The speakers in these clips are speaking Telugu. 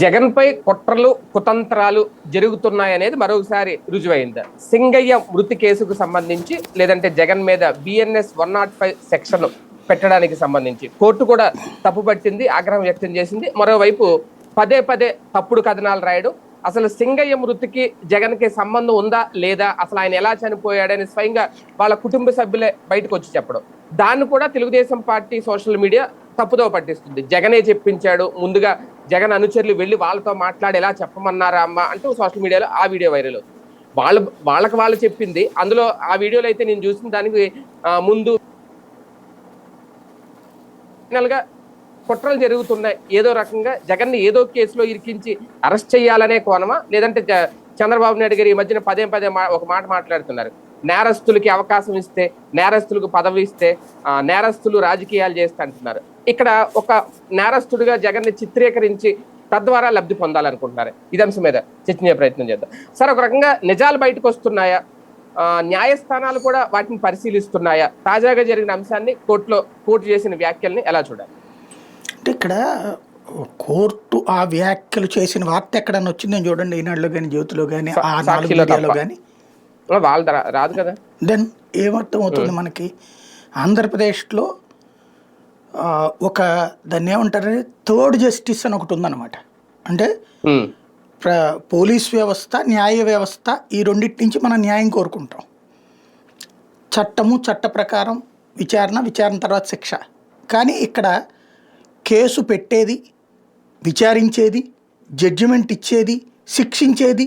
జగన్పై కుట్రలు కుతంత్రాలు జరుగుతున్నాయనేది మరొకసారి రుజువైంది. సింగయ్య మృతి కేసుకు సంబంధించి లేదంటే జగన్ మీద బిఎన్ఎస్ 105 సెక్షన్ పెట్టడానికి సంబంధించి కోర్టు కూడా తప్పుపట్టింది, ఆగ్రహం వ్యక్తం చేసింది. మరోవైపు పదే పదే తప్పుడు కథనాలు రాయడం, అసలు సింగయ్య మృతికి జగన్ కి సంబంధం ఉందా లేదా, అసలు ఆయన ఎలా చనిపోయాడని స్వయంగా వాళ్ళ కుటుంబ సభ్యులే బయటకు వచ్చి చెప్పడం, దాన్ని కూడా తెలుగుదేశం పార్టీ సోషల్ మీడియా తప్పుదో పట్టిస్తుంది. జగనే చెప్పించాడు, ముందుగా జగన్ అనుచరులు వెళ్ళి వాళ్ళతో మాట్లాడి ఎలా చెప్పమన్నారా అమ్మ అంటూ సోషల్ మీడియాలో ఆ వీడియో వైరల్ అవుతుంది. వాళ్ళకి చెప్పింది. అందులో ఆ వీడియోలో అయితే నేను చూసిన దానికి ముందు గా కుట్రలు జరుగుతున్నాయి, ఏదో రకంగా జగన్ ని ఏదో కేసులో ఇరికించి అరెస్ట్ చేయాలనే కోణమా, లేదంటే చంద్రబాబు నాయుడు గారు ఈ మధ్యన పదే ఒక మాట మాట్లాడుతున్నారు, నేరస్తులకి అవకాశం ఇస్తే, నేరస్తులకు పదవి ఇస్తే నేరస్తులు రాజకీయాలు చేస్తే అంటున్నారు. ఇక్కడ ఒక నేరస్తుడిగా జగన్ ని చిత్రీకరించి తద్వారా లబ్ధి పొందాలనుకుంటున్నారు. ఇది అంశం మీద చర్చించే ప్రయత్నం చేద్దాం. సార్, ఒక రకంగా నిజాలు బయటకు వస్తున్నాయా, న్యాయస్థానాలు కూడా వాటిని పరిశీలిస్తున్నాయా? తాజాగా జరిగిన అంశాన్ని కోర్టు చేసిన వ్యాఖ్యల్ని ఎలా చూడాలి? అంటే ఇక్కడ కోర్టు ఆ వ్యాఖ్యలు చేసిన వార్త ఎక్కడన్నా వచ్చిందని చూడండి, ఈనాడులో కానీ జ్యోతిలో కానీ ఆ 4 మీడియాలో కానీ వాళ్ళు రాదు కదా. దెన్ ఏమర్థం అవుతుంది మనకి, ఆంధ్రప్రదేశ్లో ఒక దాన్ని ఏమంటారు, థర్డ్ జస్టిస్ అని ఒకటి ఉందన్నమాట. అంటే పోలీస్ వ్యవస్థ, న్యాయ వ్యవస్థ, ఈ రెండింటి నుంచి మనం న్యాయం కోరుకుంటాం. చట్టము, చట్ట ప్రకారం విచారణ తర్వాత శిక్ష. కానీ ఇక్కడ కేసు పెట్టేది, విచారించేది, జడ్జిమెంట్ ఇచ్చేది, శిక్షించేది,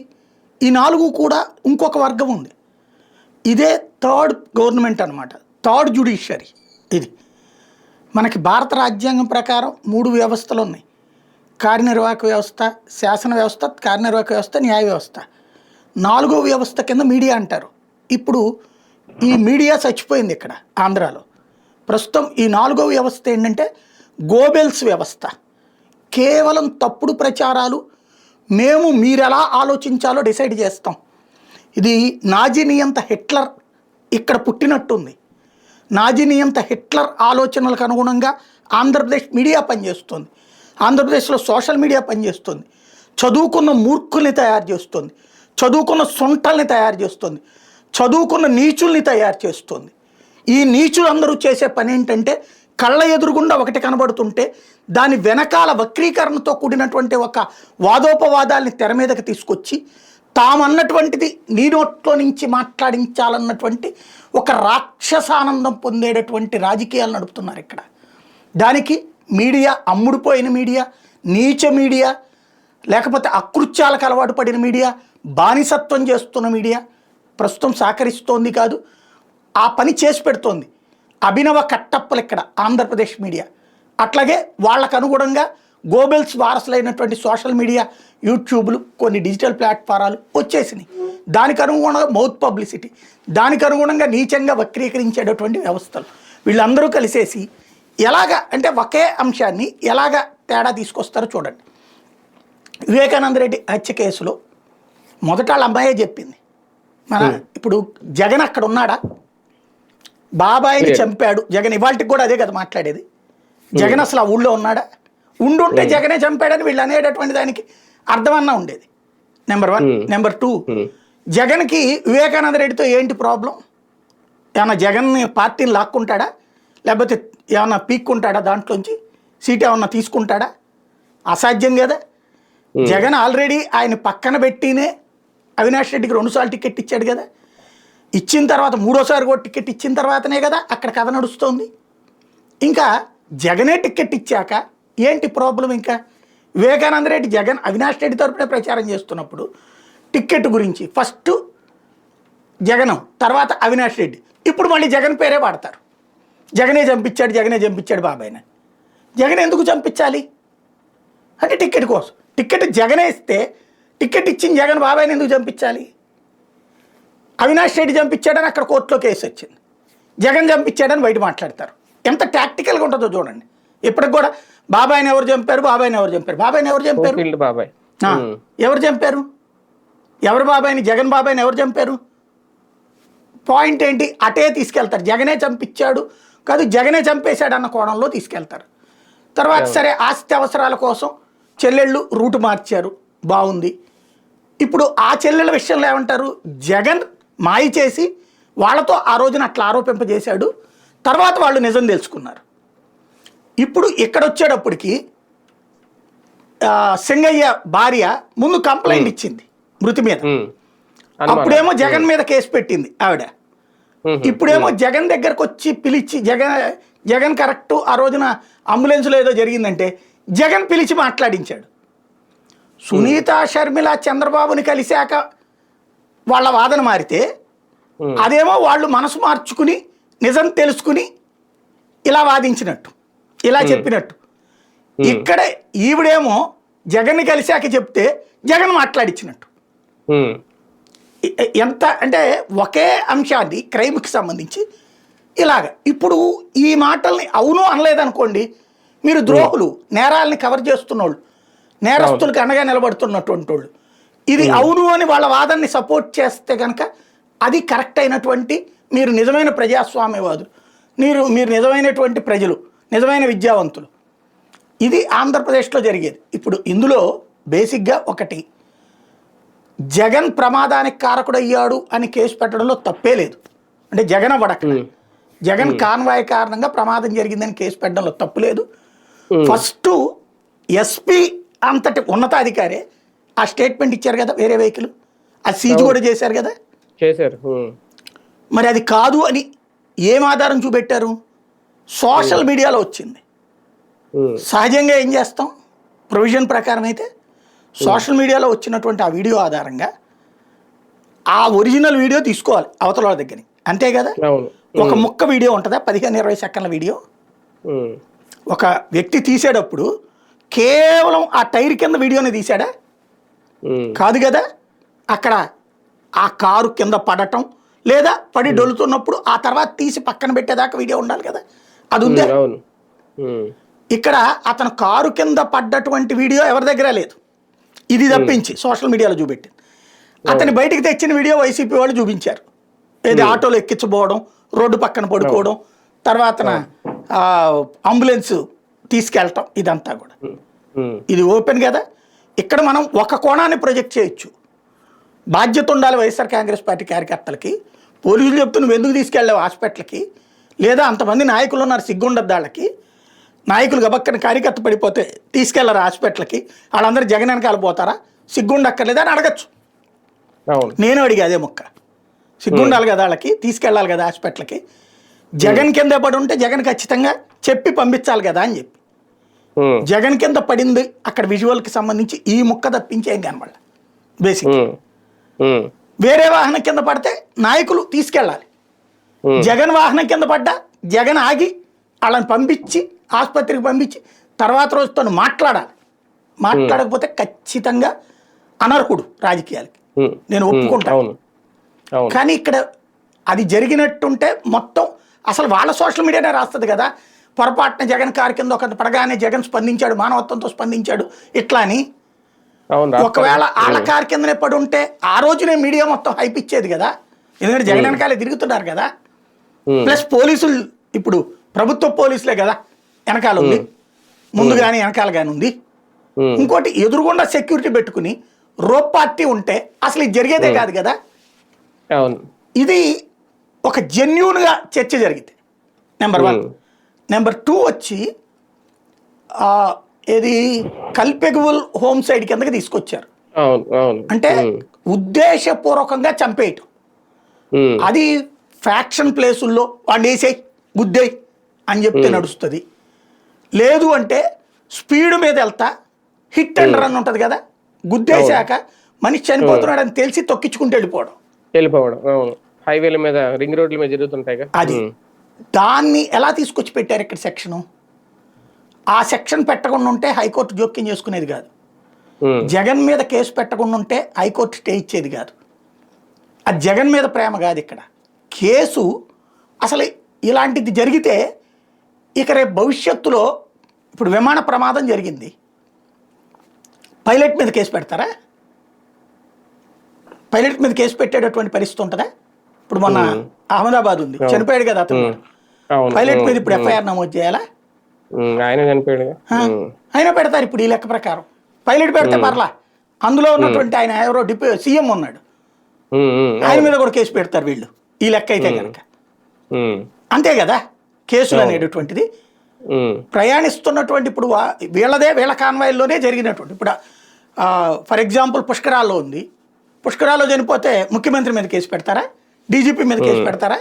ఈ 4 కూడా ఇంకొక వర్గం ఉంది. ఇదే థర్డ్ గవర్నమెంట్ అనమాట, థర్డ్ జ్యుడిషియరీ. ఇది మనకి భారత రాజ్యాంగం ప్రకారం 3 వ్యవస్థలు ఉన్నాయి: కార్యనిర్వాహక వ్యవస్థ, శాసన వ్యవస్థ, కార్యనిర్వాహక వ్యవస్థ, న్యాయ వ్యవస్థ. 4వ వ్యవస్థ కింద మీడియా అంటారు. ఇప్పుడు ఈ మీడియా చచ్చిపోయింది ఇక్కడ ఆంధ్రాలో. ప్రస్తుతం ఈ 4వ వ్యవస్థ ఏంటంటే గోబెల్స్ వ్యవస్థ. కేవలం తప్పుడు ప్రచారాలు, మీరెలా ఆలోచించాలో డిసైడ్ చేస్తాం. ఇది నాజీ నియంత హిట్లర్ ఇక్కడ పుట్టినట్టుంది. నాజీ నియంత హిట్లర్ ఆలోచనలకు అనుగుణంగా ఆంధ్రప్రదేశ్ మీడియా పనిచేస్తుంది. ఆంధ్రప్రదేశ్లో సోషల్ మీడియా పనిచేస్తుంది. చదువుకున్న మూర్ఖుల్ని తయారు చేస్తుంది, చదువుకున్న సొంటల్ని తయారు చేస్తుంది, చదువుకున్న నీచుల్ని తయారు చేస్తుంది. ఈ నీచులందరూ చేసే పని ఏంటంటే, కళ్ళ ఎదురుగుండా ఒకటి కనబడుతుంటే దాని వెనకాల వక్రీకరణతో కూడినటువంటి ఒక వాదోపవాదాల్ని తెర మీదకి తీసుకొచ్చి తామన్నటువంటిది నీ నోట్లో నుంచి మాట్లాడించాలన్నటువంటి ఒక రాక్షసానందం పొందేటటువంటి రాజకీయాలు నడుపుతున్నారు ఇక్కడ. దానికి మీడియా, అమ్ముడుపోయిన మీడియా, నీచ మీడియా, లేకపోతే అకృత్యాలకు అలవాటు పడిన మీడియా, బానిసత్వం చేస్తున్న మీడియా ప్రస్తుతం సహకరిస్తోంది కాదు, ఆ పని చేసి పెడుతోంది. అభినవ కట్టప్పలు ఇక్కడ ఆంధ్రప్రదేశ్ మీడియా. అట్లాగే వాళ్ళకు అనుగుణంగా గోబెల్స్ వారసులైనటువంటి సోషల్ మీడియా, యూట్యూబ్లు, కొన్ని డిజిటల్ ప్లాట్ఫారాలు వచ్చేసినాయి. దానికి అనుగుణంగా మౌత్ పబ్లిసిటీ, దానికి అనుగుణంగా నీచంగా వక్రీకరించేటటువంటి వ్యవస్థలు, వీళ్ళందరూ కలిసేసి ఎలాగా అంటే ఒకే అంశాన్ని ఎలాగా తేడా తీసుకొస్తారో చూడండి. వివేకానంద రెడ్డి హత్య కేసులో మొదట వాళ్ళ అమ్మాయే చెప్పింది. ఇప్పుడు జగన్ అక్కడ ఉన్నాడా? బాబాయిని చంపాడు జగన్, ఇవాళకి కూడా అదే కదా మాట్లాడేది. జగన్ అసలు ఆ ఊళ్ళో ఉన్నాడా? ఉండుంటే జగనే చంపాడని వీళ్ళు అనేటటువంటి దానికి అర్థమన్నా ఉండేది. నెంబర్ 1. నెంబర్ 2, జగన్కి వివేకానంద రెడ్డితో ఏంటి ప్రాబ్లం? ఏమన్నా జగన్ పార్టీని లాక్కుంటాడా, లేకపోతే ఏమన్నా పీక్కుంటాడా, దాంట్లోంచి సీట్ ఏమన్నా తీసుకుంటాడా? అసాధ్యం కదా. జగన్ ఆల్రెడీ ఆయన పక్కన పెట్టినే అవినాష్ రెడ్డికి 2 సార్లు టికెట్ ఇచ్చాడు కదా. ఇచ్చిన తర్వాత 3వసారి కూడా టికెట్ ఇచ్చిన తర్వాతనే కదా అక్కడ కథ నడుస్తుంది. ఇంకా జగనే టికెట్ ఇచ్చాక ఏంటి ప్రాబ్లం? ఇంకా వివేకానంద రెడ్డి జగన్ అవినాష్ రెడ్డి తరపునే ప్రచారం చేస్తున్నప్పుడు టికెట్ గురించి ఫస్ట్ జగన్, తర్వాత అవినాష్ రెడ్డి, ఇప్పుడు మళ్ళీ జగన్ పేరే వాడతారు. జగనే చంపించాడు బాబాయ్ని. జగన్ ఎందుకు చంపించాలి అంటే టికెట్ కోసం. టికెట్ జగనే ఇస్తే టికెట్ ఇచ్చిన జగన్ బాబాయ్ని ఎందుకు చంపించాలి? అవినాష్ రెడ్డి చంపించాడని అక్కడ కోర్టులో కేసు వచ్చింది, జగన్ చంపించాడని బయట మాట్లాడతారు. ఎంత టాక్టికల్గా ఉంటుందో చూడండి. ఇప్పటికి కూడా బాబాయ్ని ఎవరు చంపారు, ఎవరు చంపారు, ఎవరు బాబాయ్ని, జగన్ బాబాయ్ని ఎవరు చంపారు? పాయింట్ ఏంటి? అటే తీసుకెళ్తారు. జగనే చంపించాడు కాదు, జగనే చంపేశాడు అన్న కోణంలో తీసుకెళ్తారు. తర్వాత సరే ఆస్తి అవసరాల కోసం చెల్లెళ్ళు రూటు మార్చారు, బాగుంది. ఇప్పుడు ఆ చెల్లెళ్ళ విషయంలో ఏమంటారు, జగన్ మాయ చేసి వాళ్ళతో ఆ రోజున అట్లా ఆరోపింపజేశాడు, తర్వాత వాళ్ళు నిజం తెలుసుకున్నారు. ఇప్పుడు ఇక్కడ వచ్చేటప్పటికి సింగయ్య భార్య ముందు కంప్లైంట్ ఇచ్చింది మృతి మీద, అప్పుడేమో జగన్ మీద కేసు పెట్టింది ఆవిడ. ఇప్పుడేమో జగన్ దగ్గరకు వచ్చి పిలిచి జగన్ కరెక్ట్ ఆ రోజున అంబులెన్స్లో ఏదో జరిగిందంటే జగన్ పిలిచి మాట్లాడించాడు. సునీత షర్మిల చంద్రబాబుని కలిశాక వాళ్ళ వాదన మారితే అదేమో వాళ్ళు మనసు మార్చుకుని నిజం తెలుసుకుని ఇలా వాదించినట్టు, ఇలా చెప్పినట్టు. ఇక్కడ ఈవిడేమో జగన్ని కలిశాక చెప్తే జగన్ మాట్లాడించినట్టు. ఎంత అంటే ఒకే అంశాన్ని క్రైమ్కి సంబంధించి ఇలాగ. ఇప్పుడు ఈ మాటల్ని అవును అనలేదనుకోండి, మీరు ద్రోహులు, నేరాలని కవర్ చేస్తున్నోళ్ళు, నేరస్తులకు అండగా నిలబడుతున్నటువంటి వాళ్ళు. ఇది అవును అని వాళ్ళ వాదనని సపోర్ట్ చేస్తే కనుక అది కరెక్ట్ అయినటువంటి, మీరు నిజమైన ప్రజాస్వామ్యవాదులు, మీరు నిజమైనటువంటి ప్రజలు, నిజమైన విద్యావంతులు. ఇది ఆంధ్రప్రదేశ్లో జరిగేది. ఇప్పుడు ఇందులో బేసిక్గా ఒకటి, జగన్ ప్రమాదానికి కారకుడయ్యాడు అని కేసు పెట్టడంలో తప్పే లేదు. అంటే జగన్ అవ్వడక, జగన్ కాన్వాయ్ కారణంగా ప్రమాదం జరిగిందని కేసు పెట్టడంలో తప్పు లేదు. ఫస్ట్ ఎస్పీ అంతటి ఉన్నతాధికారే ఆ స్టేట్మెంట్ ఇచ్చారు కదా, వేరే వెహికల్ అది సీజ్ కూడా చేశారు కదా, చేశారు. మరి అది కాదు అని ఏం ఆధారం చూపెట్టారు? సోషల్ మీడియాలో వచ్చింది. సహజంగా ఏం చేస్తాం, ప్రొవిజన్ ప్రకారం అయితే సోషల్ మీడియాలో వచ్చినటువంటి ఆ వీడియో ఆధారంగా ఆ ఒరిజినల్ వీడియో తీసుకోవాలి అవతల వాళ్ళ దగ్గర, అంతే కదా. ఒక ముక్క వీడియో ఉంటుందా, 15-20 సెకండ్ల వీడియో ఒక వ్యక్తి తీసేటప్పుడు కేవలం ఆ టైర్ కింద వీడియోని తీసాడా? కాదు కదా. అక్కడ ఆ కారు కింద పడటం లేదా పడి డొలుతున్నప్పుడు ఆ తర్వాత తీసి పక్కన పెట్టేదాకా వీడియో ఉండాలి కదా, అది ఉందా? ఇక్కడ అతను కారు కింద పడ్డటువంటి వీడియో ఎవరి దగ్గర లేదు, ఇది తప్పించి సోషల్ మీడియాలో చూపెట్టింది. అతని బయటికి తెచ్చిన వీడియో వైసీపీ వాళ్ళు చూపించారు, ఏది ఆటోలో ఎక్కించబోవడం, రోడ్డు పక్కన పడుకోవడం, తర్వాత అంబులెన్స్ తీసుకెళ్ళటం, ఇదంతా కూడా ఇది ఓపెన్ కదా. ఇక్కడ మనం ఒక కోణాన్ని ప్రొజెక్ట్ చేయొచ్చు, బాధ్యత ఉండాలి వైఎస్ఆర్ కాంగ్రెస్ పార్టీ కార్యకర్తలకి. పోలీసులు చెప్తూ నువ్వు ఎందుకు తీసుకెళ్ళావు హాస్పిటల్కి, లేదా అంతమంది నాయకులు ఉన్నారు సిగ్గుండద్దు వాళ్ళకి, నాయకులు గబక్కన కార్యకర్త పడిపోతే తీసుకెళ్లరు హాస్పిటల్కి, వాళ్ళందరూ జగన్ వెనకాల పోతారా, సిగ్గుండక్కర్లేదా అని అడగచ్చు. నేను అడిగా అదే మొక్క, సిగ్గుండాలి కదా వాళ్ళకి, తీసుకెళ్ళాలి కదా హాస్పిటల్కి, జగన్ కింద పడి ఉంటే జగన్ ఖచ్చితంగా చెప్పి పంపించాలి కదా అని చెప్పి. జగన్ కింద పడింది అక్కడ విజువల్కి సంబంధించి ఈ ముక్క తప్పించేం కనబడాలి. బేసిక్ వేరే వాహనం కింద పడితే నాయకులు తీసుకెళ్ళాలి, జగన్ వాహనం కింద పడ్డా జగన్ ఆగి వాళ్ళని పంపించి ఆసుపత్రికి పంపించి తర్వాత రోజు తను మాట్లాడాలి. మాట్లాడకపోతే ఖచ్చితంగా అనర్హుడు రాజకీయాలకి, నేను ఒప్పుకుంటాను. కానీ ఇక్కడ అది జరిగినట్టుంటే మొత్తం అసలు వాళ్ళ సోషల్ మీడియానే రాస్తుంది కదా, పొరపాటున జగన్ కారు కింద ఒక పడగానే జగన్ స్పందించాడు, మానవత్వంతో స్పందించాడు ఇట్లా అని. ఒకవేళ వాళ్ళ కారు కిందనే పడి ఉంటే ఆ రోజునే మీడియా మొత్తం హైప్ ఇచ్చేది కదా, ఎందుకంటే జగన్ వెనకాలే తిరుగుతున్నారు కదా. ప్లస్ పోలీసులు ఇప్పుడు ప్రభుత్వ పోలీసులే కదా వెనకాల ఉంది, ముందు కానీ వెనకాల కానీ ఉంది. ఇంకోటి ఎదురుగుండా సెక్యూరిటీ పెట్టుకుని రోప్ పార్టీ ఉంటే అసలు ఇది జరిగేదే కాదు కదా. ఇది ఒక జెన్యూన్గా చర్చ జరిగింది, నెంబర్ 1. నెంబర్ 2 వచ్చి ఏది కల్పెగబుల్ హోమ్ సైడ్ కిందకి తీసుకొచ్చారు. అంటే ఉద్దేశపూర్వకంగా చంపేయటం, అది ఫ్యాక్షన్ ప్లేసుల్లో వాడిని వేసేయి గుద్దేయి అని చెప్తే నడుస్తుంది. లేదు అంటే స్పీడ్ మీద వెళ్తా హిట్ అండ్ రన్ ఉంటుంది కదా, గుద్దేశాక మనిషి చనిపోతున్నాడు అని తెలిసి తొక్కించుకుంటూ వెళ్ళిపోవడం. హైవేల మీద, రింగ్ రోడ్ల మీద జరుగుతుంటాయి. అది దాన్ని ఎలా తీసుకొచ్చి పెట్టారు ఇక్కడ సెక్షను? ఆ సెక్షన్ పెట్టకుండా ఉంటే హైకోర్టు జోక్యం చేసుకునేది కాదు, జగన్ మీద కేసు పెట్టకుండా ఉంటే హైకోర్టు స్టే ఇచ్చేది కాదు. అది జగన్ మీద ప్రేమ కాదు ఇక్కడ కేసు. అసలు ఇలాంటిది జరిగితే ఇక రేపు భవిష్యత్తులో, ఇప్పుడు విమాన ప్రమాదం జరిగింది, పైలట్ మీద కేసు పెడతారా? పైలట్ మీద కేసు పెట్టేటటువంటి పరిస్థితి ఉంటుందా? ఇప్పుడు మొన్న అహ్మదాబాద్ ఉంది, చనిపోయాడు కదా అతను, పైలట్ మీద ఇప్పుడు ఎఫ్ఐఆర్ నమోదు చేయాలా? ఆయన చనిపోయాడు, అయినా పెడతారు ఇప్పుడు ఈ లెక్క ప్రకారం. పైలట్ పెడితే పర్లా, అందులో ఉన్నటువంటి ఆయన ఎవరో సీఎం ఉన్నాడు, ఆయన మీద కూడా కేసు పెడతారు వీళ్ళు, ఈ లెక్క అయితే కనుక. అంతే కదా కేసులు అనేటటువంటిది. ప్రయాణిస్తున్నటువంటి ఇప్పుడు వీళ్ళ కాన్వాయిల్లోనే జరిగినటువంటి, ఇప్పుడు ఫర్ ఎగ్జాంపుల్ పుష్కరాల్లో ఉంది, పుష్కరాల్లో చనిపోతే ముఖ్యమంత్రి మీద కేసు పెడతారా, డీజీపీ మీద కేసు పెడతారా?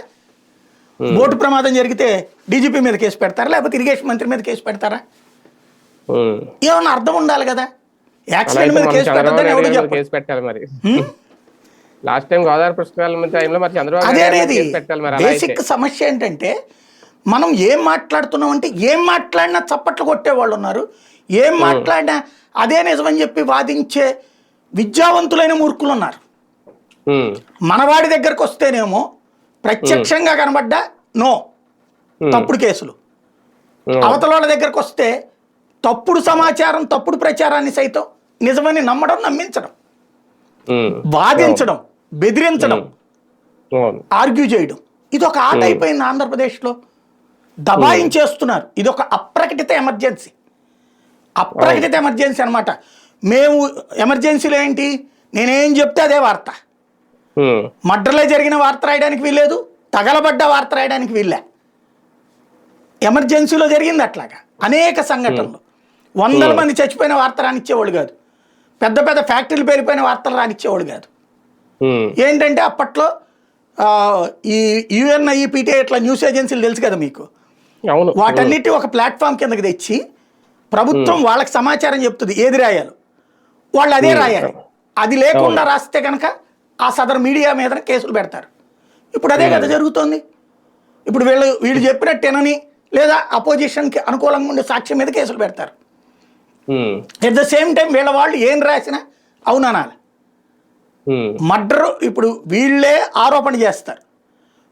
బోటు ప్రమాదం జరిగితే డీజీపీ మీద కేసు పెడతారా, లేకపోతే ఇరిగేషన్ మంత్రి మీద కేసు పెడతారా? ఏమన్నా అర్థం ఉండాలి కదా. యాక్సిడెంట్ మీద కేసు పెట్టద్దని ఎవరు చెప్పారు. లాస్ట్ టైం గోదావరి పుష్కరాల టైంలో మరి చంద్రబాబు అదే అనేది బేసిక్ సమస్య ఏంటంటే, మనం ఏం మాట్లాడుతున్నాం అంటే ఏం మాట్లాడినా చప్పట్లు కొట్టేవాళ్ళు ఉన్నారు, ఏం మాట్లాడినా అదే నిజమని చెప్పి వాదించే విద్యావంతులైన మూర్ఖులు ఉన్నారు. మనవాడి దగ్గరకు వస్తేనేమో ప్రత్యక్షంగా కనబడ్డా నో తప్పుడు కేసులు, అవతల వాళ్ళ దగ్గరకు వస్తే తప్పుడు సమాచారం తప్పుడు ప్రచారాన్ని సైతం నిజమని నమ్మడం, నమ్మించడం, వాదించడం, బెదిరించడం, ఆర్గ్యూ చేయడం, ఇది ఒక ఆట అయిపోయింది ఆంధ్రప్రదేశ్లో. దబాయించేస్తున్నారు. ఇది ఒక అప్రకటిత ఎమర్జెన్సీ, అప్రకటిత ఎమర్జెన్సీ అనమాట. మేము ఎమర్జెన్సీలో ఏంటి, నేనేం చెప్తే అదే వార్త. మర్డర్లో జరిగిన వార్త రాయడానికి వీల్లేదు, తగలబడ్డ వార్త రాయడానికి వీళ్ళే. ఎమర్జెన్సీలో జరిగింది అట్లాగా అనేక సంఘటనలు. 100 మంది చచ్చిపోయిన వార్త రానిచ్చేవాళ్ళు కాదు, పెద్ద పెద్ద ఫ్యాక్టరీలు పేరిపోయిన వార్తలు రానిచ్చేవాళ్ళు కాదు. ఏంటంటే అప్పట్లో ఈ యుఎన్ఐపిటి ఇట్లా న్యూస్ ఏజెన్సీలు తెలుసు కదా మీకు, వాటన్నిటి ఒక ప్లాట్ఫామ్ కిందకి తెచ్చి ప్రభుత్వం వాళ్ళకి సమాచారం చెప్తుంది ఏది రాయాలో, వాళ్ళు అదే రాయాలి. అది లేకుండా రాస్తే కనుక ఆ సదరు మీడియా మీద కేసులు పెడతారు. ఇప్పుడు అదే కదా జరుగుతోంది. ఇప్పుడు వీళ్ళు చెప్పినట్టేనని లేదా అపోజిషన్కి అనుకూలంగా ఉండే సాక్ష్యం మీద కేసులు పెడతారు. ఎట్ ద సేమ్ టైం వీళ్ళ వాళ్ళు ఏం రాసినా అవుననాలి. మర్డర్ ఇప్పుడు వీళ్ళే ఆరోపణ చేస్తారు,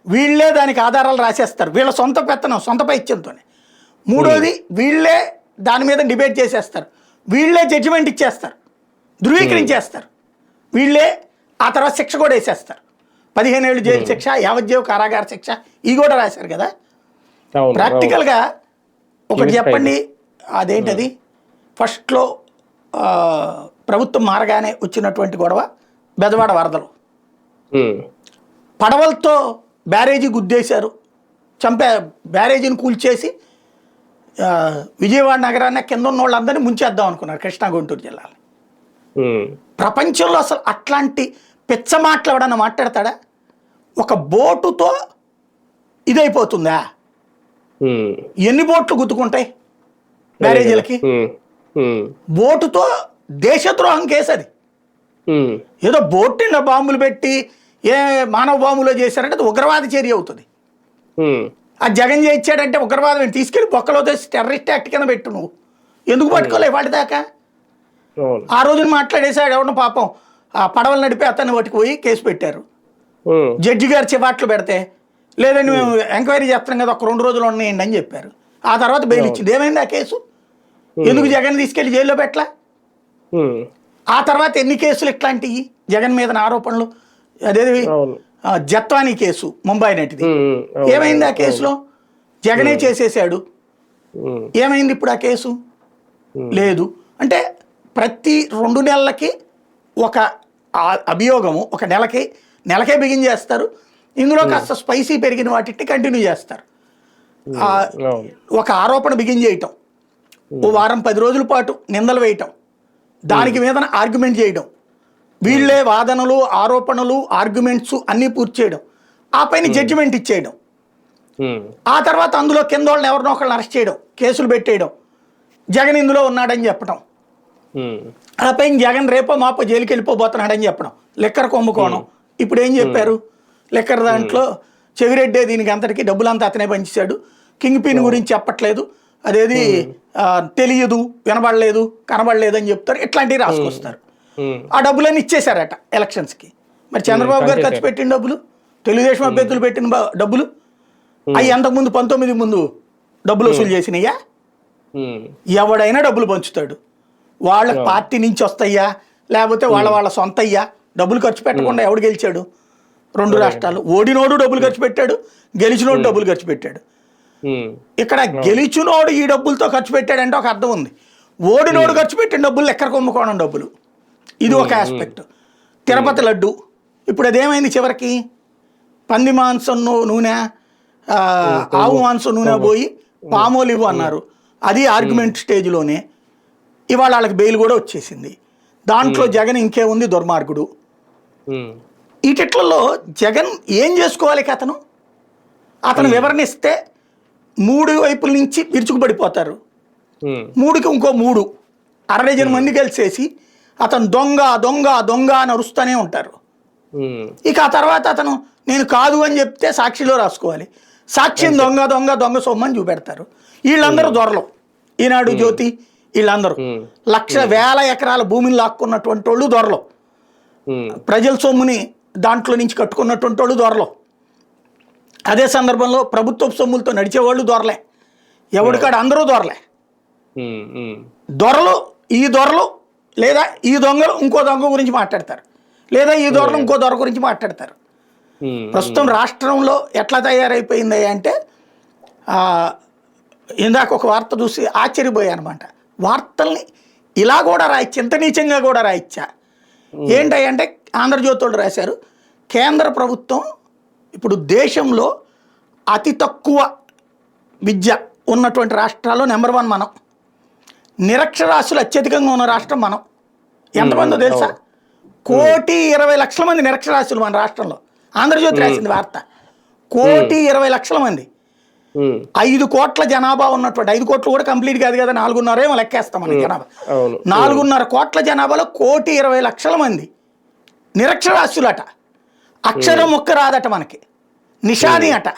వీళ్ళే దానికి ఆధారాలు రాసేస్తారు, వీళ్ళ సొంత పెత్తనం, సొంత పైత్యంతోనే. మూడోది వీళ్ళే దాని మీద డిబేట్ చేసేస్తారు, వీళ్ళే జడ్జిమెంట్ ఇచ్చేస్తారు, ధృవీకరించేస్తారు, వీళ్ళే ఆ తర్వాత శిక్ష కూడా వేసేస్తారు. 15 ఏళ్ళు జైలు శిక్ష, యావజ్జీవ కారాగార శిక్ష, ఇవి కూడా రాశారు కదా. ప్రాక్టికల్గా ఒకటి చెప్పండి, అదేంటది ఫస్ట్లో ప్రభుత్వం మారగానే వచ్చినటువంటి గొడవ బెజవాడ వరదలు. పడవలతో బ్యారేజీ గుద్దేశారు, బ్యారేజీని కూల్చేసి విజయవాడ నగరాన్ని కింద ఉన్న వాళ్ళందరినీ ముంచేద్దాం అనుకున్నారు కృష్ణా గుంటూరు జిల్లాలో. ప్రపంచంలో అసలు అట్లాంటి పిచ్చ మాటలు ఎవడన్నా మాట్లాడతాడా? ఒక బోటుతో ఇదైపోతుందా? ఎన్ని బోట్లు గుద్దుకుంటాయి బ్యారేజీలకి? బోటుతో దేశద్రోహం కేసు అది. ఏదో బోట్ నిండా బాంబులు పెట్టి ఏ మానవ బాంబులో చేశారంటే అది ఉగ్రవాద చర్య అవుతుంది. ఆ జగన్ చేయించాడంటే ఉగ్రవాదం తీసుకెళ్ళి బొక్కలో తెచ్చి టెర్రరిస్ట్ యాక్ట్ కింద పెట్టు. నువ్వు ఎందుకు పట్టుకోలేవు వాటిదాకా? ఆ రోజున మాట్లాడేసాడు ఎవరిన పాపం, ఆ పడవలు నడిపి అతన్ని పట్టుకుపోయి కేసు పెట్టారు. జడ్జి గారు చివాట్లు పెడితే లేదండి మేము ఎంక్వైరీ చేస్తాం కదా, ఒక 2 రోజులు ఉన్నాయండి అని చెప్పారు. ఆ తర్వాత బెయిల్ ఇచ్చింది. ఏమైంది ఆ కేసు? ఎందుకు జగన్ తీసుకెళ్లి జైల్లో పెట్టలా? ఆ తర్వాత ఎన్ని కేసులు ఇట్లాంటివి జగన్ మీద ఆరోపణలు, అదేది జత్వానీ కేసు ముంబై నటిది, ఏమైంది ఆ కేసులో? జగనే చేసేసాడు, ఏమైంది ఇప్పుడు ఆ కేసు? లేదు. అంటే ప్రతి 2 నెలలకి ఒక అభియోగము, ఒక నెలకే బిగిన్ చేస్తారు. ఇందులో కాస్త స్పైసీ పెరిగిన వాటిని కంటిన్యూ చేస్తారు. ఒక ఆరోపణ బిగిన్ చేయటం, ఓ వారం 10 రోజుల పాటు నిందలు వేయటం, దానికి మీద ఆర్గ్యుమెంట్ చేయడం, వీళ్ళే వాదనలు, ఆరోపణలు, ఆర్గ్యుమెంట్స్ అన్నీ పూర్తి చేయడం, ఆ పైన జడ్జిమెంట్ ఇచ్చేయడం, ఆ తర్వాత అందులో కింద వాళ్ళని ఎవరినో ఒకళ్ళని అరెస్ట్ చేయడం, కేసులు పెట్టేయడం, జగన్ ఇందులో ఉన్నాడని చెప్పడం, ఆ పైన జగన్ రేపో మాపో జైలుకి వెళ్ళిపోబోతున్నాడని చెప్పడం. లెక్కర్ కుంభకోణం ఇప్పుడు ఏం చెప్పారు? లెక్కర్ దాంట్లో చెవిరెడ్డే దీనికి అంతటికి డబ్బులంతా అతనే పంచాడు, కింగ్ పిన్ గురించి చెప్పట్లేదు, అదేది తెలియదు, వినబడలేదు, కనబడలేదు అని చెప్తారు. ఇట్లాంటివి రాసుకొస్తారు. ఆ డబ్బులన్నీ ఇచ్చేశారట ఎలక్షన్స్కి. మరి చంద్రబాబు గారు ఖర్చు పెట్టిన డబ్బులు, తెలుగుదేశం అభ్యర్థులు పెట్టిన డబ్బులు, అవి అంతకుముందు 19 ముందు డబ్బులు వసూలు చేసినయ్యా? ఎవడైనా డబ్బులు పంచుతాడు. వాళ్ళ పార్టీ నుంచి వస్తాయా లేకపోతే వాళ్ళ సొంత అయ్యా? డబ్బులు ఖర్చు పెట్టకుండా ఎవడు గెలిచాడు? 2 రాష్ట్రాలు. ఓడినోడు డబ్బులు ఖర్చు పెట్టాడు, గెలిచినోడు డబ్బులు ఖర్చు పెట్టాడు. ఇక్కడ గెలిచినోడు ఈ డబ్బులతో ఖర్చు పెట్టాడంటే ఒక అర్థం ఉంది. ఓడినోడు ఖర్చు పెట్టిన డబ్బులు ఎక్కడ కొమ్ముకోవడం డబ్బులు, ఇది ఒక ఆస్పెక్ట్. తిరుపతి లడ్డు ఇప్పుడు అదేమైంది చివరికి, పంది మాంసం నూనె ఆవు మాంసం నూనె పోయి పామోలివ్ అన్నారు, అది ఆర్గ్యుమెంట్ స్టేజ్లోనే. ఇవాళ వాళ్ళకి బెయిల్ కూడా వచ్చేసింది. దాంట్లో జగన్ ఇంకేముంది దుర్మార్గుడు. ఈటిట్లలో జగన్ ఏం చేసుకోవాలి? అతను వివరణిస్తే 3 వైపుల నుంచి విరుచుకుపడిపోతారు. 3కి ఇంకో 3 60 మంది కలిసేసి అతను దొంగ దొంగ దొంగ అని అరుస్తూనే ఉంటారు. ఇక ఆ తర్వాత అతను నేను కాదు అని చెప్తే సాక్షిలో రాసుకోవాలి, సాక్ష్యం దొంగ దొంగ దొంగ సొమ్మని చూపెడతారు. వీళ్ళందరూ దొరలు, ఈనాడు జ్యోతి వీళ్ళందరూ వేల ఎకరాల భూమిని లాక్కున్నటువంటి వాళ్ళు దొరలు, ప్రజల సొమ్ముని దాంట్లో నుంచి కట్టుకున్నటువంటి వాళ్ళు దొరలు, అదే సందర్భంలో ప్రభుత్వ సొమ్ములతో నడిచేవాళ్ళు దొరలే, ఎవడికాడు అందరూ దొరలే. దొరలు ఈ దొరలు లేదా ఈ దొంగలు ఇంకో దొంగ గురించి మాట్లాడతారు, లేదా ఈ దొరలు ఇంకో దొర గురించి మాట్లాడతారు. ప్రస్తుతం రాష్ట్రంలో ఎట్లా తయారైపోయింది అంటే, ఇందాక ఒక వార్త చూసి ఆశ్చర్యపోయానమాట. వార్తల్ని ఇలా కూడా రాయొచ్చు, ఇంత నీచంగా కూడా రాయొచ్చా ఏంటంటే, ఆంధ్రజ్యోతులు రాశారు, కేంద్ర ప్రభుత్వం ఇప్పుడు దేశంలో అతి తక్కువ విద్య ఉన్నటువంటి రాష్ట్రాల్లో నెంబర్ 1 మనం, నిరక్షరాస్యులు అత్యధికంగా ఉన్న రాష్ట్రం మనం. ఎంతమందో తెలుసా? 1,20,00,000 మంది నిరక్షరాస్యులు మన రాష్ట్రంలో. ఆంధ్రజ్యోతి రాసింది వార్త, 1,20,00,000 మంది. 5 కోట్ల జనాభా ఉన్నటువంటి, 5 కోట్లు కూడా కంప్లీట్ కాదు కదా, 4.5 ఏమో లెక్కేస్తాం మన జనాభా. 4.5 కోట్ల జనాభాలో 1,20,00,000 మంది నిరక్షరాస్యులట. అక్షరం ముక్క రాదట మనకి, నిషాది అట.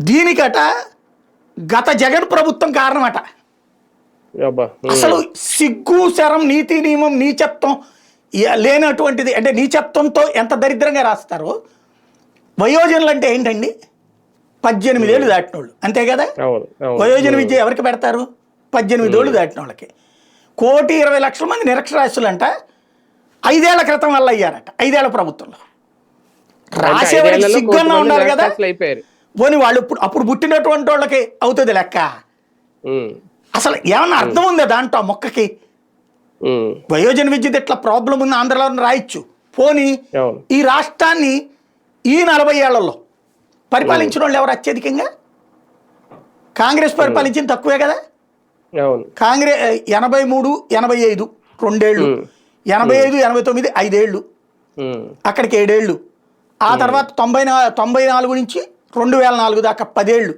దీనికట గత జగన్ ప్రభుత్వం కారణమట. అసలు సిగ్గు శరం నీతి నియమం నీచత్వం లేనటువంటిది. అంటే నీచత్వంతో ఎంత దరిద్రంగా రాస్తారో. వయోజనులు అంటే ఏంటండి? 18 ఏళ్ళు దాటిన వాళ్ళు, అంతే కదా. వయోజన విద్య ఎవరికి పెడతారు? 18 ఏళ్ళు దాటిన వాళ్ళకి. 1,20,00,000 మంది నిరక్షరాస్యులంట 5 ఏళ్ల క్రితం వల్ల అయ్యారట, 5 ఏళ్ల ప్రభుత్వంలో. రాసేవాడికి సిగ్గున్నా ఉండాలి కదా. పోనీ వాళ్ళు అప్పుడు పుట్టినటువంటి వాళ్ళకి అవుతుంది లెక్క. అసలు ఏమన్నా అర్థం ఉందా దాంట్లో ఆ మొక్కకి? వయోజన విద్యుత్ ఇట్లా ప్రాబ్లం ఉంది ఆంధ్రలో రాయొచ్చు. పోనీ ఈ రాష్ట్రాన్ని ఈ 40 ఏళ్లలో పరిపాలించిన వాళ్ళు ఎవరు అత్యధికంగా? కాంగ్రెస్ పరిపాలించింది తక్కువే కదా. కాంగ్రెస్ 83, 85 2 ఏళ్ళు, 85, 89 5 ఏళ్ళు, అక్కడికి 7 ఏళ్ళు. ఆ తర్వాత 94 నుంచి 2004 దాకా 10 ఏళ్ళు,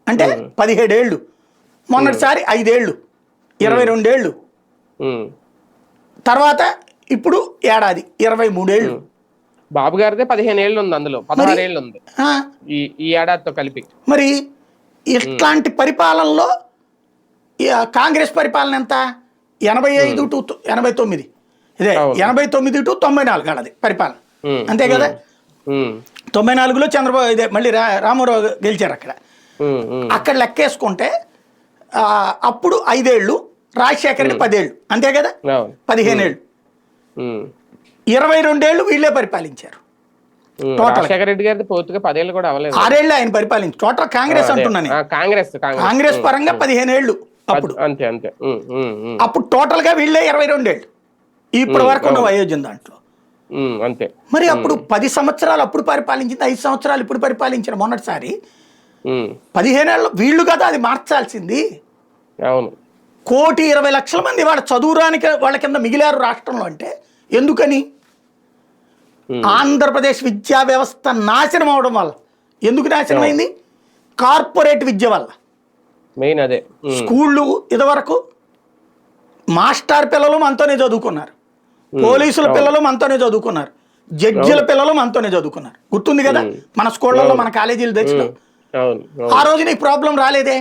అంటే 17 ఏళ్ళు. మొన్నటిసారి 5 ఏళ్ళు, 22 ఏళ్ళు. తర్వాత ఇప్పుడు ఏడాది 23 ఏళ్ళు. బాబు గారిదే 15 ఏళ్ళు ఉంది, అందులో 16 ఏళ్ళు ఉంది ఈ ఏడాదితో కలిపి. మరి ఇట్లాంటి పరిపాలనలో కాంగ్రెస్ పరిపాలన ఎంత? 85 to 89, ఇదే 89 to 94 అది పరిపాలన, అంతే కదా. 94లో చంద్రబాబు ఇదే మళ్ళీ రామారావు గెలిచారు అక్కడ. అక్కడ లెక్కేసుకుంటే అప్పుడు 5 ఏళ్ళు, రాజశేఖర్ రెడ్డి 10 ఏళ్ళు, అంతే కదా, 15 ఏళ్ళు. 22 ఏళ్ళు వీళ్ళే పరిపాలించారు. రాజశేఖర రెడ్డి గారి పూర్తిగా 10 ఏళ్ళు కూడా అవ్వలేదు, 6 ఏళ్ళు ఆయన పరిపాలించి. టోటల్ కాంగ్రెస్ అంటున్నాను, కాంగ్రెస్ పరంగా 15 ఏళ్ళు అప్పుడు. అంతే అంతే. అప్పుడు టోటల్ గా వీళ్ళే 22 ఏళ్ళు ఇప్పటి వరకు ఉన్న వయోజన దాంట్లో. అంతే. మరి అప్పుడు 10 సంవత్సరాలు అప్పుడు పరిపాలించింది, 5 సంవత్సరాలు ఇప్పుడు పరిపాలించిన. మొన్నటిసారి 15 ఏళ్ళు వీళ్ళు కదా అది మార్చాల్సింది. అవును. 1,20,00,000 మంది వాళ్ళ చదువురానికి వాళ్ళ కింద మిగిలారు రాష్ట్రంలో. అంటే ఎందుకని? ఆంధ్రప్రదేశ్ విద్యా వ్యవస్థ నాశనం అవడం వల్ల. ఎందుకు నాశనం అయింది? కార్పొరేట్ విద్య వల్ల. మెయిన్ అదే. స్కూళ్ళు ఇదివరకు మాస్టర్ పిల్లలు మనతోనే చదువుకున్నారు, పోలీసుల పిల్లలు మనతోనే చదువుకున్నారు, జడ్జిల పిల్లలు మనతోనే చదువుకున్నారు. గుర్తుంది కదా మన స్కూళ్ళలో, మన కాలేజీల దశలో. ఆ రోజున ఈ ప్రాబ్లం రాలేదే,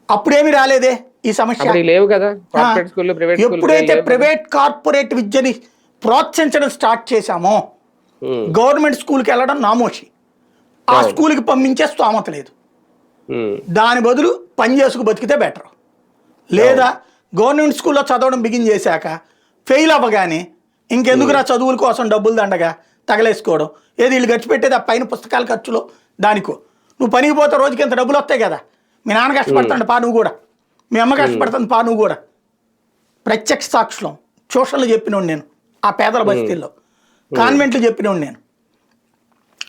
అప్పుడేమి రాలేదే ఈ సమస్య. లేవు కదా. ఎప్పుడైతే ప్రైవేట్ కార్పొరేట్ విద్యని ప్రోత్సహించడం స్టార్ట్ చేశామో, గవర్నమెంట్ స్కూల్కి వెళ్ళడం నామోషి, ఆ స్కూల్కి పంపించే స్తోమత లేదు. దాని బదులు పని చేసుకు బతికితే బెటర్. లేదా గవర్నమెంట్ స్కూల్లో చదవడం బిగిన్ చేశాక ఫెయిల్ అవ్వగానే ఇంకెందుకు రా చదువుల కోసం డబ్బులు దండగా తగలేసుకోవడం, ఏది వీళ్ళు ఖర్చు పెట్టేది ఆ పైన పుస్తకాల ఖర్చులో దానికో. నువ్వు పనికి పోతే రోజుకి ఇంత డబ్బులు వస్తాయి కదా, మీ నాన్న కష్టపడతాడు పా, నువ్వు కూడా మీ అమ్మ కష్టపడుతుంది పా నువ్వు కూడా. ప్రత్యక్ష సాక్షులం, ట్యూషన్లు చెప్పినోడు నేను, ఆ పేదల బస్తీల్లో కాన్వెంట్లు చెప్పినోడు నేను,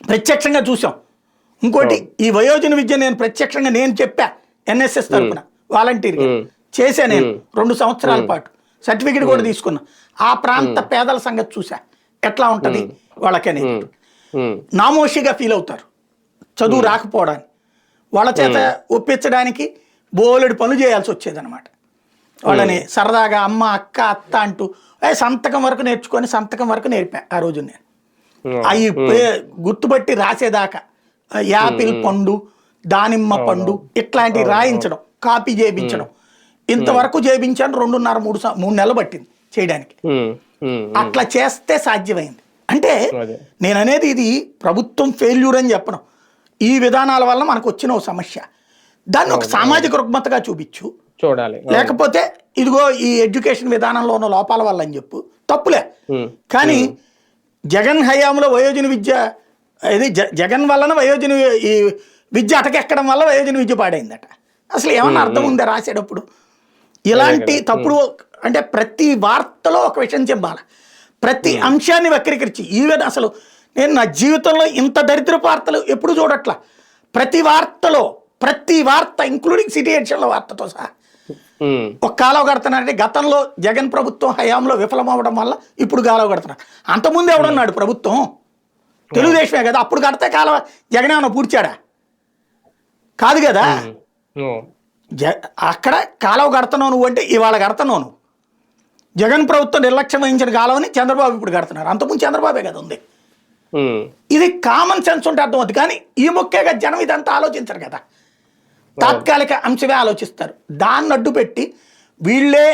ప్రత్యక్షంగా చూసాం. ఇంకోటి ఈ వయోజన విద్య నేను ప్రత్యక్షంగా నేను చెప్పా ఎన్ఎస్ఎస్ తరఫున వాలంటీర్గా చేశా నేను 2 సంవత్సరాల పాటు, సర్టిఫికెట్ కూడా తీసుకున్నా. ఆ ప్రాంత పేదల సంగతి చూసా ఎట్లా ఉంటది వాళ్ళకని. నామోషిగా ఫీల్ అవుతారు చదువు రాకపోవడానికి, వాళ్ళ చేత ఒప్పించడానికి బోలెడు పనులు చేయాల్సి వచ్చేదన్నమాట. వాళ్ళని సరదాగా అమ్మ అక్క అత్త అంటూ సంతకం వరకు నేర్చుకొని సంతకం వరకు నేర్పా ఆ రోజు నేను. అవి గుర్తుపట్టి రాసేదాకా యాపిల్ పండు, దానిమ్మ పండు ఇట్లాంటివి రాయించడం, కాపీ చేయించడం, ఇంతవరకు చేయించాను. 2.5-3 నెలలు పట్టింది చేయడానికి. అట్లా చేస్తే సాధ్యమైంది. అంటే నేను అనేది ఇది ప్రభుత్వం ఫెయిల్యూర్ అని చెప్పను. ఈ విధానాల వల్ల మనకు వచ్చిన ఒక సమస్య, దాన్ని ఒక సామాజిక రుగ్మతగా చూడాలి. లేకపోతే ఇదిగో ఈ ఎడ్యుకేషన్ విధానంలో ఉన్న లోపాల వల్ల అని చెప్పు, తప్పులే. కానీ జగన్ హయాంలో వయోజన విద్య ఇది జగన్ వలన వయోజన ఈ విద్య అటకెక్కడం వల్ల వయోజన విద్య పాడైందట. అసలు ఏమన్నా అర్థం ఉందా రాసేటప్పుడు? ఇలాంటి తప్పుడు అంటే ప్రతి వార్తలో ఒక విషయం చెప్పాలి, ప్రతి అంశాన్ని వక్రీకరించి. ఈవెన్ అసలు నేను నా జీవితంలో ఇంత దరిద్రపు వార్తలు ఎప్పుడు చూడట్లా. ప్రతి వార్త ఇంక్లూడింగ్ సిటీ ఎడిషన్ల వార్తతో సహా ఒక కాలువ కడుతున్నారంటే గతంలో జగన్ ప్రభుత్వం హయాంలో విఫలం అవ్వడం వల్ల ఇప్పుడు కాలువ కడుతున్నారు. అంతకుముందు ఎవడన్నాడు ప్రభుత్వం? తెలుగుదేశమే కదా. అప్పుడు కడితే కాలువ జగన్ ఏమన్నా పూడ్చాడా? కాదు కదా. అక్కడ కాలువ కడుతున్నావు నువ్వు అంటే ఇవాళ కడుతున్నావు నువ్వు. జగన్ ప్రభుత్వం నిర్లక్ష్యం వహించిన కాలువని చంద్రబాబు ఇప్పుడు కడుతున్నారు. అంతకుముందు చంద్రబాబే కదా ఉంది. ఇది కామన్ సెన్స్ ఉంటే అర్థమవుతుంది. కానీ ఈ మొక్కేగా జనం ఇదంతా ఆలోచించరు కదా, తాత్కాలిక అంశమే ఆలోచిస్తారు. దాన్ని అడ్డు పెట్టి వీళ్ళే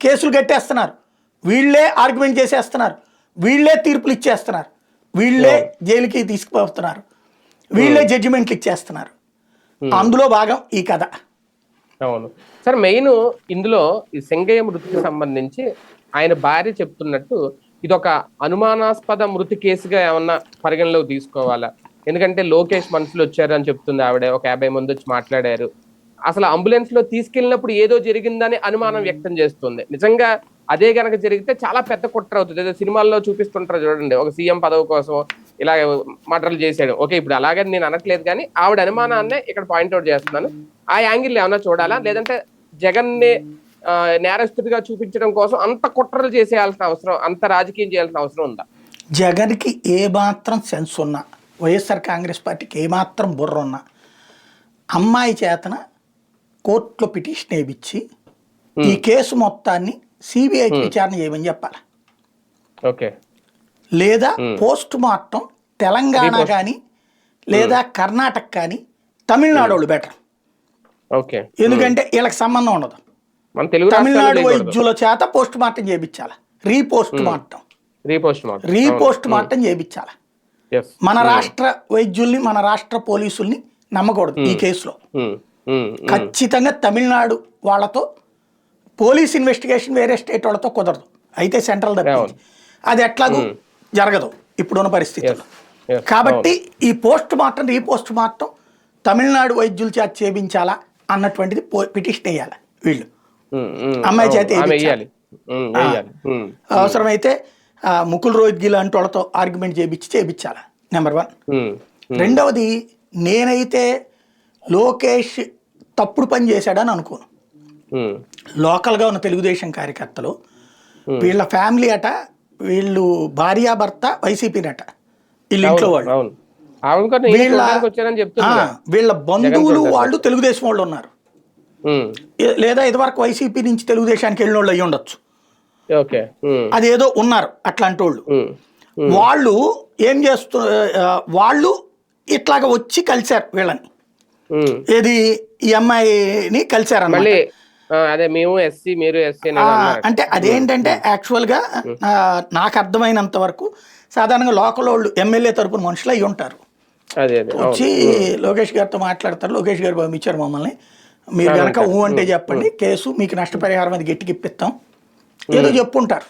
కేసులు కట్టేస్తున్నారు, వీళ్ళే ఆర్గ్యుమెంట్ చేసేస్తున్నారు, వీళ్ళే తీర్పులు ఇచ్చేస్తున్నారు, వీళ్ళే జైలుకి తీసుకుపోతున్నారు, వీళ్ళే జడ్జిమెంట్లు ఇచ్చేస్తున్నారు. అందులో భాగం ఈ కథ. అవును సార్. మెయిన్ ఇందులో ఈ సింగయ్య మృతికి సంబంధించి ఆయన భార్య చెప్తున్నట్టు ఇదొక అనుమానాస్పద మృతి కేసుగా ఏమన్నా పరిగణలోకి తీసుకోవాలా? ఎందుకంటే లోకేష్ మనుషులు వచ్చారు అని చెప్తుంది ఆవిడ, ఒక 50 మంది వచ్చి మాట్లాడారు. అసలు అంబులెన్స్ లో తీసుకెళ్ళినప్పుడు ఏదో జరిగిందని అనుమానం వ్యక్తం చేస్తుంది. నిజంగా అదే గనక జరిగితే చాలా పెద్ద కుట్ర అవుతుంది. ఏదో సినిమాల్లో చూపిస్తుంటారు చూడండి, ఒక సీఎం పదవి కోసం ఇలా మర్డర్లు చేశాడు. ఓకే, ఇప్పుడు అలాగని నేను అనట్లేదు, కానీ ఆవిడ అనుమానాన్నే ఇక్కడ పాయింట్అవుట్ చేస్తున్నాను. ఆ యాంగిల్ ఏమన్నా చూడాలా, లేదంటే జగన్ ని నేరస్తుడిగా చూపించడం కోసం అంత కుట్రలు చేసేయాల్సిన అవసరం, అంత రాజకీయం చేయాల్సిన అవసరం ఉందా? జగన్కి ఏ మాత్రం సెన్స్ ఉన్నా, వైఎస్ఆర్ కాంగ్రెస్ పార్టీకి ఏమాత్రం బుర్ర ఉన్నా, అమ్మాయి చేతన కోర్టులో పిటిషన్ వేయించి ఈ కేసు మొత్తాన్ని సిబిఐ విచారణ చేయమని చెప్పాలి. ఓకే, లేదా పోస్ట్ మార్టం తెలంగాణ కానీ లేదా కర్ణాటక కానీ తమిళనాడు వాళ్ళు బెటర్. ఓకే, ఎందుకంటే వీళ్ళకి సంబంధం ఉండదు. తమిళనాడు వైద్యుల చేత పోస్ట్ మార్టం చేయించాలి, రీపోస్ట్ మార్టం చేయించాలి. మన రాష్ట్ర వైద్యుల్ని మన రాష్ట్ర పోలీసుల్ని నమ్మకూడదు ఈ కేసులో. ఖచ్చితంగా తమిళనాడు వాళ్ళతో పోలీస్ ఇన్వెస్టిగేషన్ వేరే స్టేట్ వాళ్ళతో కుదరదు, అయితే సెంట్రల్ తప్పించి అది ఎట్లాగూ జరగదు ఇప్పుడున్న పరిస్థితుల్లో. కాబట్టి ఈ post mortem repost mortem Tamil Nadu వైద్యుల చేత చేయించాలా అన్నటువంటిది పిటిషన్ వేయాలి వీళ్ళు, అమ్మాయి చేత అవసరమైతే ముకుల్ రోహిత్గి లాంటి వాళ్ళతో ఆర్గ్యుమెంట్ చేయించాలి. నెంబర్ 1. రెండవది, నేనైతే లోకేష్ తప్పుడు పని చేశాడని అనుకోను. లోకల్గా ఉన్న తెలుగుదేశం కార్యకర్తలు వీళ్ళ ఫ్యామిలీ అట, వీళ్ళు భార్యాభర్త వైసీపీనట, వీళ్ళ ఇంట్లో వాళ్ళు, వీళ్ళ బంధువులు వాళ్ళు తెలుగుదేశం వాళ్ళు ఉన్నారు, లేదా ఇదివరకు వైసీపీ నుంచి తెలుగుదేశానికి వెళ్ళిన వాళ్ళు అయ్యి ఉండొచ్చు, అదేదో ఉన్నారు అట్లాంటి వాళ్ళు. వాళ్ళు ఏం వాళ్ళు ఇట్లాగ వచ్చి కలిశారు వీళ్ళని, ఏది ఈ అమ్మాయిని కలిశారు అన్నమాట. అంటే అదేంటంటే యాక్చువల్గా నాకు అర్థమైనంత వరకు సాధారణంగా లోకల్ వాళ్ళు ఎమ్మెల్యే తరపున మనుషులు అయ్యి ఉంటారు, వచ్చి లోకేష్ గారితో మాట్లాడతారు. లోకేష్ గారు పంపించారు మమ్మల్ని, మీరు కనుక అంటే చెప్పండి, కేసు మీకు నష్టపరిహారం అది గట్టికిప్పిస్తాం ఏదో చెప్పుంటారు.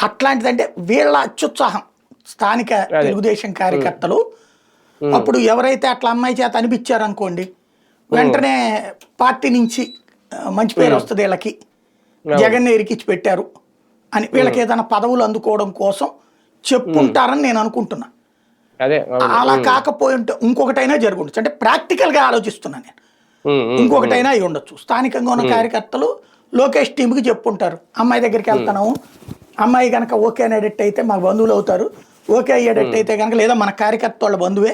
అట్లాంటిదంటే వీళ్ళ అత్యుత్సాహం స్థానిక తెలుగుదేశం కార్యకర్తలు అప్పుడు ఎవరైతే అట్లా అమ్మాయి చేత అనిపించారనుకోండి, వెంటనే పార్టీ నుంచి మంచి పేరు వస్తుంది వీళ్ళకి, జగన్ ఇరికిచ్చి పెట్టారు అని వీళ్ళకి ఏదైనా పదవులు అందుకోవడం కోసం చెప్పుంటారని నేను అనుకుంటున్నా. అదే అలా కాకపోయి ఉంటే ఇంకొకటైనా జరుగుండొచ్చు. అంటే ప్రాక్టికల్గా ఆలోచిస్తున్నాను నేను. ఇంకొకటైనా అయి ఉండొచ్చు. స్థానికంగా ఉన్న కార్యకర్తలు లోకేష్ టీంకి చెప్పుంటారు, అమ్మాయి దగ్గరికి వెళ్తాను, అమ్మాయి కనుక ఓకే అనేటట్టు అయితే మాకు బంధువులు అవుతారు, ఓకే అయ్యేటట్టు అయితే కనుక, లేదా మన కార్యకర్త వాళ్ళ బంధువే,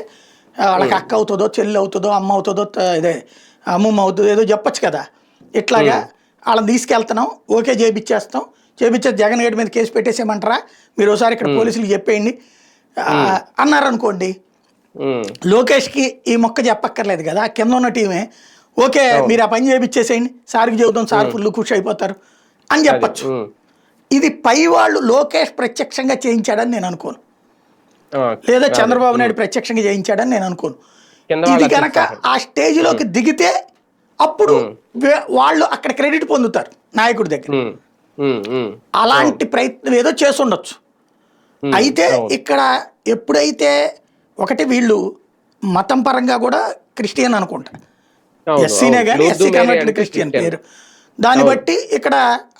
వాళ్ళకి అక్క అవుతుందో చెల్లి అవుతుందో అమ్మ అవుతుందో ఇదే అమ్మమ్మ అవుతుందో ఏదో చెప్పచ్చు కదా. ఇట్లాగా వాళ్ళని తీసుకెళ్తున్నాం, ఓకే చేపిచ్చేస్తాం, చేపిచ్చేసి జగన్ గడి మీద కేసు పెట్టేసేయమంటారా, మీరు ఒకసారి ఇక్కడ పోలీసులు చెప్పేయండి అన్నారనుకోండి, లోకేష్కి ఈ మొక్క చెప్పక్కర్లేదు కదా, కింద ఉన్న టీమే ఓకే మీరు ఆ పని చేపిచ్చేసేయండి, సార్కి చెబుతాం, సార్ ఫుల్ ఖుషి అయిపోతారు అని చెప్పచ్చు. ఇది పై వాళ్ళు లోకేష్ ప్రత్యక్షంగా చేయించాడని నేను అనుకోను, లేదా చంద్రబాబు నాయుడు ప్రత్యక్షంగా చేయించాడని నేను అనుకోను. ఇది కనుక ఆ స్టేజ్లోకి దిగితే అప్పుడు వాళ్ళు అక్కడ క్రెడిట్ పొందుతారు నాయకుడి దగ్గర. అలాంటి ప్రయత్నం ఏదో చేసి ఉండొచ్చు. అయితే ఇక్కడ ఎప్పుడైతే ఒకటి వీళ్ళు మతం పరంగా కూడా క్రిస్టియన్ అనుకుంటా, ఎస్సీనే కానీ ఎస్సీ కన్వర్టెడ్ క్రిస్టియన్ పేరు, దాన్ని బట్టి ఇక్కడ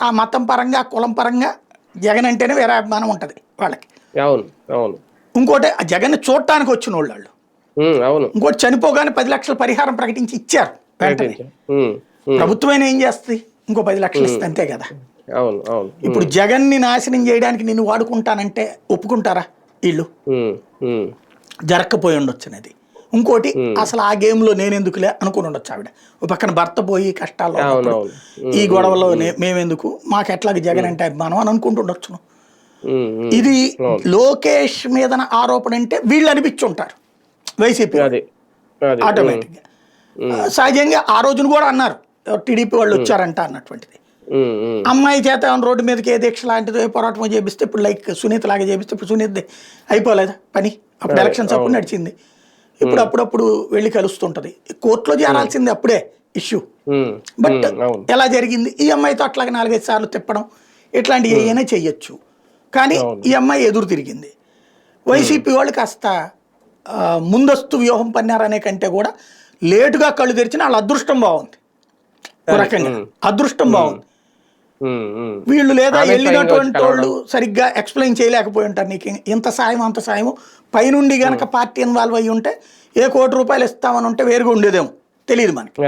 ఆ మతం పరంగా కులం పరంగా జగన్ అంటేనే వేరే అభిమానం ఉంటుంది వాళ్ళకి. ఇంకోటి ఆ జగన్ చూడటానికి వచ్చిన వాళ్ళు, ఇంకోటి చనిపోగానే 10 లక్షల పరిహారం ప్రకటించి ఇచ్చారు వెంటనే. ప్రభుత్వమైన ఏం చేస్తుంది, ఇంకో 10 లక్షలు ఇస్తుంది అంతే కదా. ఇప్పుడు జగన్ ని నాశనం చేయడానికి నిన్ను వాడుకుంటానంటే ఒప్పుకుంటారా వీళ్ళు? జరగకపోయి ఉండొచ్చు అనేది. ఇంకోటి అసలు ఆ గేమ్ లో నేను ఎందుకులే అనుకుని ఉండొచ్చు ఆవిడ. ఒక పక్కన భర్త పోయి కష్టాల్లో ఈ గొడవలో మేమెందుకు, మాకు ఎట్లాగ జగన్ అంటే అభిమానం అని అనుకుంటుండొచ్చును. ఇది లోకేష్ మీద ఆరోపణ అంటే వీళ్ళు అనిపించుంటారు వైసీపీ ఆటోమేటిక్ గా. సహజంగా ఆ రోజున కూడా అన్నారు టీడీపీ వాళ్ళు వచ్చారంట అన్నటువంటిది. అమ్మాయి చేత రోడ్డు మీదకి ఏ దీక్ష లాంటిది పోరాటం చేపిస్తే ఇప్పుడు లైక్ సునీత లాగా చేపిస్తే ఇప్పుడు సునీత అయిపోలేదా పని, అప్పుడు ఎలక్షన్స్ అప్పుడు నడిచింది, ఇప్పుడు అప్పుడప్పుడు వెళ్ళి కలుస్తుంటది, కోర్టులో చేరాల్సింది అప్పుడే ఇష్యూ. బట్ ఎలా జరిగింది, ఈ అమ్మాయితో అట్లాగే 4-5 సార్లు తిప్పడం ఇట్లాంటివి ఏమైనా చెయ్యొచ్చు. కానీ ఈ అమ్మాయి ఎదురు తిరిగింది. వైసీపీ వాళ్ళు కాస్త ముందస్తు వ్యూహం పన్నారనే కంటే కూడా లేటుగా కళ్ళు తెరిచిన వాళ్ళ అదృష్టం బాగుంది, ఒక రకంగా అదృష్టం బాగుంది. వీళ్ళు లేదా వెళ్ళినటువంటి వాళ్ళు సరిగ్గా ఎక్స్ప్లెయిన్ చేయలేకపోయి ఉంటారు, నీకు ఇంత సాయం అంత సాయం పైనుండి గనక పార్టీ ఇన్వాల్వ్ అయ్యి ఉంటే ఏ ₹1 కోటి ఇస్తామని ఉంటే వేరుగా ఉండేదేమో తెలియదు మనకి.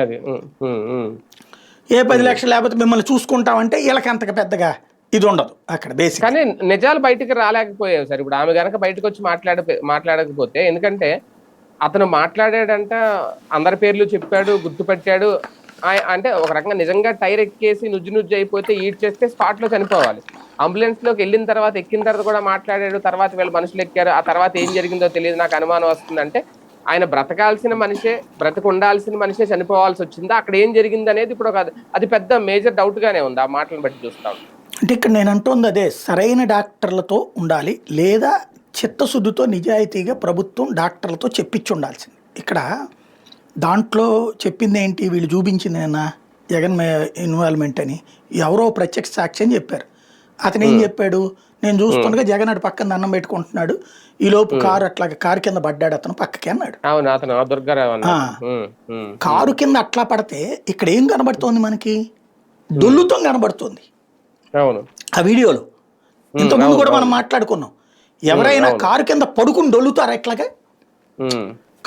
ఏ 10 లక్షలు లేకపోతే మిమ్మల్ని చూసుకుంటామంటే వీళ్ళకి అంతగా పెద్దగా ఇది ఉండదు అక్కడ బేసిక్. కానీ నిజాలు బయటకు రాలేకపోయావు సార్. ఇప్పుడు ఆమె గనక బయటకు వచ్చి మాట్లాడకపోతే, ఎందుకంటే అతను మాట్లాడాడంట, అందరి పేర్లు చెప్పాడు, గుర్తుపెట్టాడు, అంటే ఒక రకంగా నిజంగా టైర్ ఎక్కేసి నుజ్జు అయిపోతే ఈడ్ చేస్తే స్పాట్ లో చనిపోవాలి. అంబులెన్స్ లోకి వెళ్ళిన తర్వాత ఎక్కిన తర్వాత కూడా మాట్లాడాడు, తర్వాత వీళ్ళ మనుషులు ఎక్కారు, ఆ తర్వాత ఏం జరిగిందో తెలియదు, నాకు అనుమానం వస్తుందంటే ఆయన బ్రతకాల్సిన మనిషే, బ్రతకుండాల్సిన మనిషే చనిపోవాల్సి వచ్చిందా, అక్కడ ఏం జరిగింది అనేది ఇప్పుడు అది పెద్ద మేజర్ డౌట్ గానే ఉంది ఆ మాటలను బట్టి చూస్తాం. అంటే ఇక్కడ నేను అంటుంది అదే, సరైన డాక్టర్లతో ఉండాలి, లేదా చిత్తశుద్ధితో నిజాయితీగా ప్రభుత్వం డాక్టర్లతో చెప్పించి ఉండాల్సింది. ఇక్కడ దాంట్లో చెప్పింది ఏంటి, వీళ్ళు చూపించింది నిన్న జగన్ ఇన్వాల్వ్మెంట్ అని ఎవరో ప్రత్యక్ష సాక్షి అని చెప్పారు. అతను ఏం చెప్పాడు, నేను చూస్తుండగా జగన్ అటు పక్కన దండం పెట్టుకుంటున్నాడు, ఈ లోపు కారు అట్లా కారు కింద పడ్డాడు అతను పక్కకి అన్నాడు. కారు కింద అట్లా పడితే ఇక్కడ ఏం కనబడుతోంది మనకి, దొల్లుతం కనబడుతోంది ఆ వీడియోలో. ఇంతకుముందు కూడా మనం మాట్లాడుకున్నాం, ఎవరైనా కారు కింద పడుకుని దొల్లుతారా ఇట్లాగా,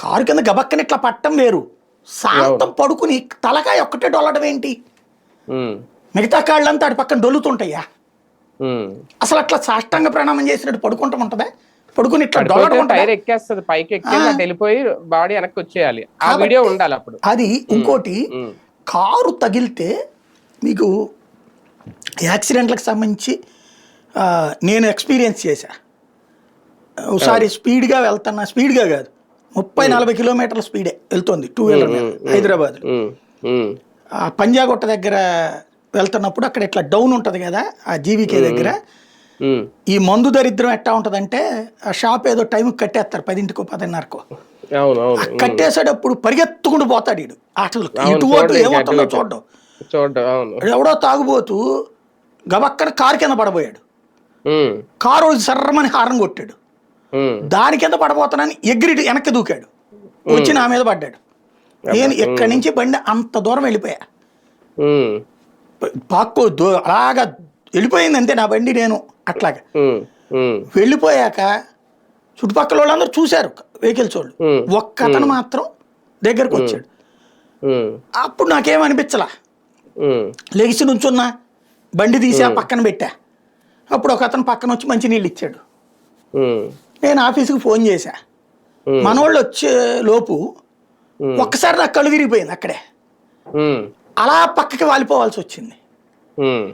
కారు కింద గబక్కని ఇట్లా పట్టం వేరు, శాంతం పడుకుని తలకాయ ఒక్కటే డొల్లడం ఏంటి, మిగతా కాళ్ళంతా అటు పక్కన డొల్లుతుంటాయా, అసలు అట్లా సాష్టాంగ ప్రణామం చేసినట్టు పడుకుంటా ఉంటదా, పడుకుని ఇట్లా డొల్లడం పైకి వెళ్ళిపోయి బాడీ వెనక్కి వచ్చేయాలి, ఆ వీడియో ఉండాలి అప్పుడు. అది ఇంకోటి, కారు తగిలితే మీకు యాక్సిడెంట్లకు సంబంధించి నేను ఎక్స్పీరియన్స్ చేశా. ఒకసారి స్పీడ్గా వెళ్తున్నా, స్పీడ్గా కాదు 30-40 కిలోమీటర్ల స్పీడే వెళ్తుంది 2 వీలర్ మీద హైదరాబాద్లో. పంజాగుట్ట దగ్గర వెళ్తున్నప్పుడు అక్కడ ఇట్లా డౌన్ ఉంటుంది కదా ఆ జీవికే దగ్గర, ఈ మందు దరిద్రం ఎట్టా ఉంటుందంటే ఆ షాప్ ఏదో టైంకి కట్టేస్తారు 10ంటికో 10:30కో, కట్టేసేటప్పుడు పరిగెత్తుకుంటూ పోతాడు వీడు, అసలు ఇటు ఓటు ఏమవుతుందో చూడడం. ఎవడో తాగుబోతూ గబక్కన కారు కింద పడబోయాడు, కారు సర్రమని హారం కొట్టాడు, దాని కింద పడబోతానని ఎగిరి వెనక్కి దూకాడు, వచ్చి నా మీద పడ్డాడు. నేను ఎక్కడి నుంచి బండి అంత దూరం వెళ్ళిపోయా, ఉమ్, అలాగా వెళ్ళిపోయింది అంతే నా బండి. నేను అట్లాగా ఉమ్, ఉమ్, వెళ్ళిపోయాక చుట్టుపక్కల వాళ్ళందరూ చూశారు వెహికల్స్ వాళ్ళు, ఒక్కతను మాత్రం దగ్గరకు వచ్చాడు. ఉమ్, అప్పుడు నాకేమనిపించలా, ఉమ్, లెగిసి నుంచున్నా, బండి తీసా పక్కన పెట్టా. అప్పుడు ఒక అతను పక్కన వచ్చి మంచినీళ్ళు ఇచ్చాడు. ఉమ్, నేను ఆఫీస్కి ఫోన్ చేశా. మనోళ్ళు వచ్చే లోపు ఒక్కసారి నాకు కళ్ళు తిరిగిపోయింది అక్కడే. ఉమ్, అలా పక్కకి వాలిపోవాల్సి వచ్చింది. ఉమ్,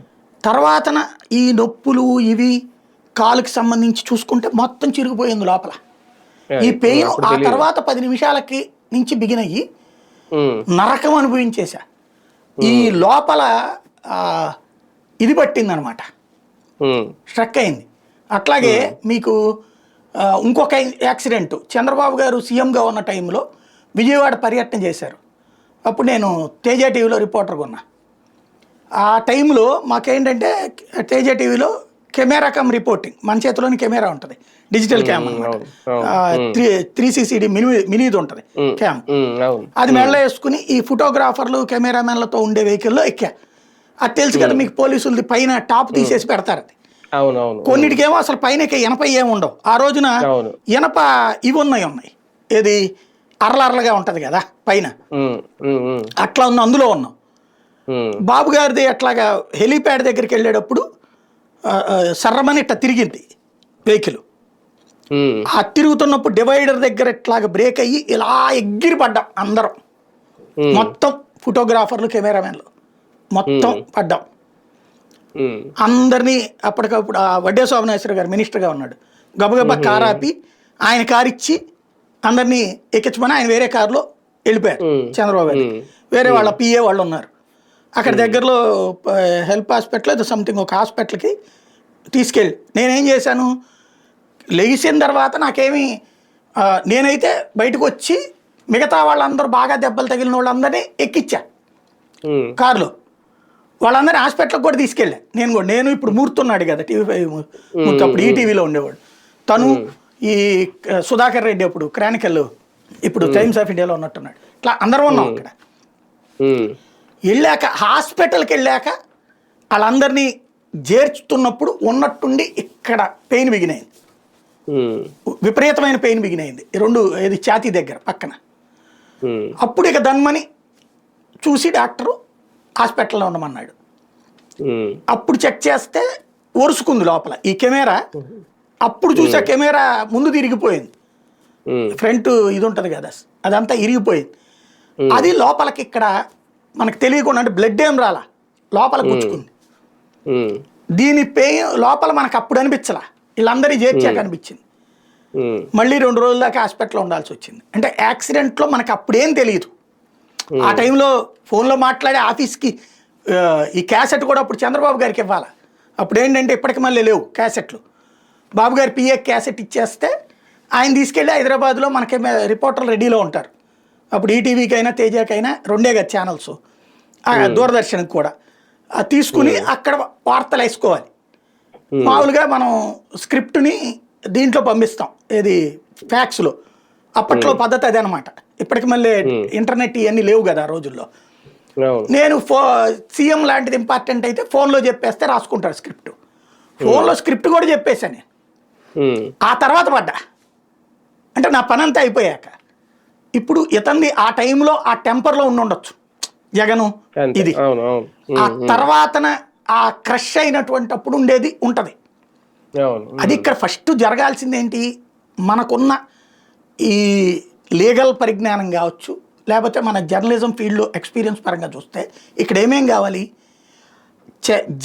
తర్వాతన ఈ నొప్పులు ఇవి కాలుకి సంబంధించి చూసుకుంటే మొత్తం చిరిగిపోయింది లోపల. ఈ పెయిన్ ఆ తర్వాత 10 నిమిషాలకి నుంచి బిగిన్ అయ్యి ఉమ్, నరకం అనుభవించేశా. ఈ లోపల ఇది పట్టిందనమాట, ఉమ్, స్ట్రక్ అయింది. అట్లాగే మీకు ఇంకొక యాక్సిడెంట్, చంద్రబాబు గారు సీఎంగా ఉన్న టైంలో విజయవాడ పర్యటన చేశారు. అప్పుడు నేను తేజ టీవీలో రిపోర్టర్గా ఉన్నా. ఆ టైంలో మాకేంటంటే తేజ టీవీలో కెమెరా కమ్ రిపోర్టింగ్, మన చేతిలోని కెమెరా ఉంటుంది, డిజిటల్ క్యామ్ అనమాట. 3CCD మినీది ఉంటుంది క్యామ్. అది మెళ్ళ వేసుకుని ఈ ఫోటోగ్రాఫర్లు కెమెరామెన్లతో ఉండే వెహికల్లో ఎక్కా. అది తెలుసు కదా మీకు, పోలీసులది పైన టాప్ తీసేసి పెడతారు. అది కొన్నిటికేమో అసలు పైన ఇనప ఏమి ఉండవు. ఆ రోజున ఇనప ఇవి ఉన్నాయి, ఏది అరలర్లగా ఉంటది కదా పైన, అట్లా ఉన్న అందులో ఉన్నాం. బాబు గారిది అట్లాగా హెలీప్యాడ్ దగ్గరికి వెళ్ళేటప్పుడు సర్రమని ఇట్లా తిరిగింది వెహికల్. ఆ తిరుగుతున్నప్పుడు డివైడర్ దగ్గర ఇట్లాగా బ్రేక్ అయ్యి ఇలా ఎగిరి పడ్డాం అందరం, మొత్తం ఫోటోగ్రాఫర్లు కెమెరామెన్లు మొత్తం పడ్డాం. అందరినీ అప్పటికప్పుడు వడ్డే శోభనేశ్వర గారు మినిస్టర్గా ఉన్నాడు, గబగబా కారు ఆపి ఆయన కారు ఇచ్చి అందరినీ ఎక్కించమని ఆయన వేరే కారులో వెళ్ళిపోయారు. చంద్రబాబు గారు వేరే వాళ్ళ పిఏ వాళ్ళు ఉన్నారు అక్కడ దగ్గరలో, హెల్ప్ హాస్పిటల్ ఏదో సంథింగ్ ఒక హాస్పిటల్కి తీసుకెళ్ళి. నేనేం చేశాను, లేచిన తర్వాత నాకేమి, నేనైతే బయటకు వచ్చి మిగతా వాళ్ళందరూ బాగా దెబ్బలు తగిలిన వాళ్ళందరినీ ఎక్కిచ్చా కారులో, వాళ్ళందరినీ హాస్పిటల్కి కూడా తీసుకెళ్ళా. నేను ఇప్పుడు మూర్తున్నాడు కదా TV5 మూర్తి, అప్పుడు ఈటీవీలో ఉండేవాడు తను, ఈ సుధాకర్ రెడ్డి అప్పుడు క్రానికల్, ఇప్పుడు టైమ్స్ ఆఫ్ ఇండియాలో ఉన్నట్టున్నాడు. ఇట్లా అందరం ఉన్నాం అక్కడ. వెళ్ళాక హాస్పిటల్కి వెళ్ళాక వాళ్ళందరినీ చేర్చుతున్నప్పుడు ఉన్నట్టుండి ఇక్కడ పెయిన్ బిగినైంది, విపరీతమైన పెయిన్ బిగినైంది రెండు, ఇది ఛాతీ దగ్గర పక్కన. అప్పుడు ఇక దన్మని చూసి డాక్టరు హాస్పిటల్లో ఉండమన్నాడు. అప్పుడు చెక్ చేస్తే ఒరుసుకుంది లోపల ఈ కెమెరా. అప్పుడు చూసా కెమెరా ముందు తిరిగిపోయింది, ఫ్రంట్ ఇది ఉంటుంది కదా అదంతా ఇరిగిపోయింది. అది లోపలికి ఇక్కడ మనకు తెలియకుండా, అంటే బ్లడ్ ఏం రాలా, లోపల గుచ్చుకుంది. దీని పెయిన్ లోపల మనకు అప్పుడు అనిపించలా, వీళ్ళందరి చేర్చాక అనిపించింది. మళ్ళీ 2 రోజుల దాకా హాస్పిటల్లో ఉండాల్సి వచ్చింది. అంటే యాక్సిడెంట్లో మనకు అప్పుడేం తెలియదు. ఆ టైంలో ఫోన్లో మాట్లాడే ఆఫీస్కి ఈ క్యాసెట్ కూడా అప్పుడు చంద్రబాబు గారికి ఇవ్వాలి. అప్పుడు ఏంటంటే ఇప్పటికి మళ్ళీ లేవు క్యాసెట్లు. బాబు గారి పిఏ క్యాసెట్ ఇచ్చేస్తే ఆయన తీసుకెళ్ళి హైదరాబాద్లో మనకి రిపోర్టర్లు రెడీలో ఉంటారు. అప్పుడు ఈటీవీకైనా తేజకైనా 2 కదా ఛానల్స్, దూరదర్శన్కి కూడా తీసుకుని అక్కడ వార్తలు వేసుకోవాలి. మామూలుగా మనం స్క్రిప్ట్ని దీంట్లో పంపిస్తాం, ఏది ఫ్యాక్స్లో. అప్పట్లో పద్ధతి అదే అనమాట. ఇప్పటికి మళ్ళీ ఇంటర్నెట్ ఇవన్నీ లేవు కదా ఆ రోజుల్లో. నేను సీఎం లాంటిది ఇంపార్టెంట్ అయితే ఫోన్లో చెప్పేస్తే రాసుకుంటారు స్క్రిప్ట్. ఫోన్లో స్క్రిప్ట్ కూడా చెప్పేశాను నేను. ఆ తర్వాత పడ్డా, అంటే నా పని అంతా అయిపోయాక. ఇప్పుడు ఇతన్ని ఆ టైంలో ఆ టెంపర్లో ఉండొచ్చు జగను ఇది. ఆ తర్వాతన ఆ క్రష్ అయినటువంటి అప్పుడు ఉండేది ఉంటుంది. అది ఇక్కడ ఫస్ట్ జరగాల్సింది ఏంటి, మనకున్న ఈ లీగల్ పరిజ్ఞానం కావచ్చు, లేకపోతే మన జర్నలిజం ఫీల్డ్లో ఎక్స్పీరియన్స్ పరంగా చూస్తే ఇక్కడ ఏమేం కావాలి,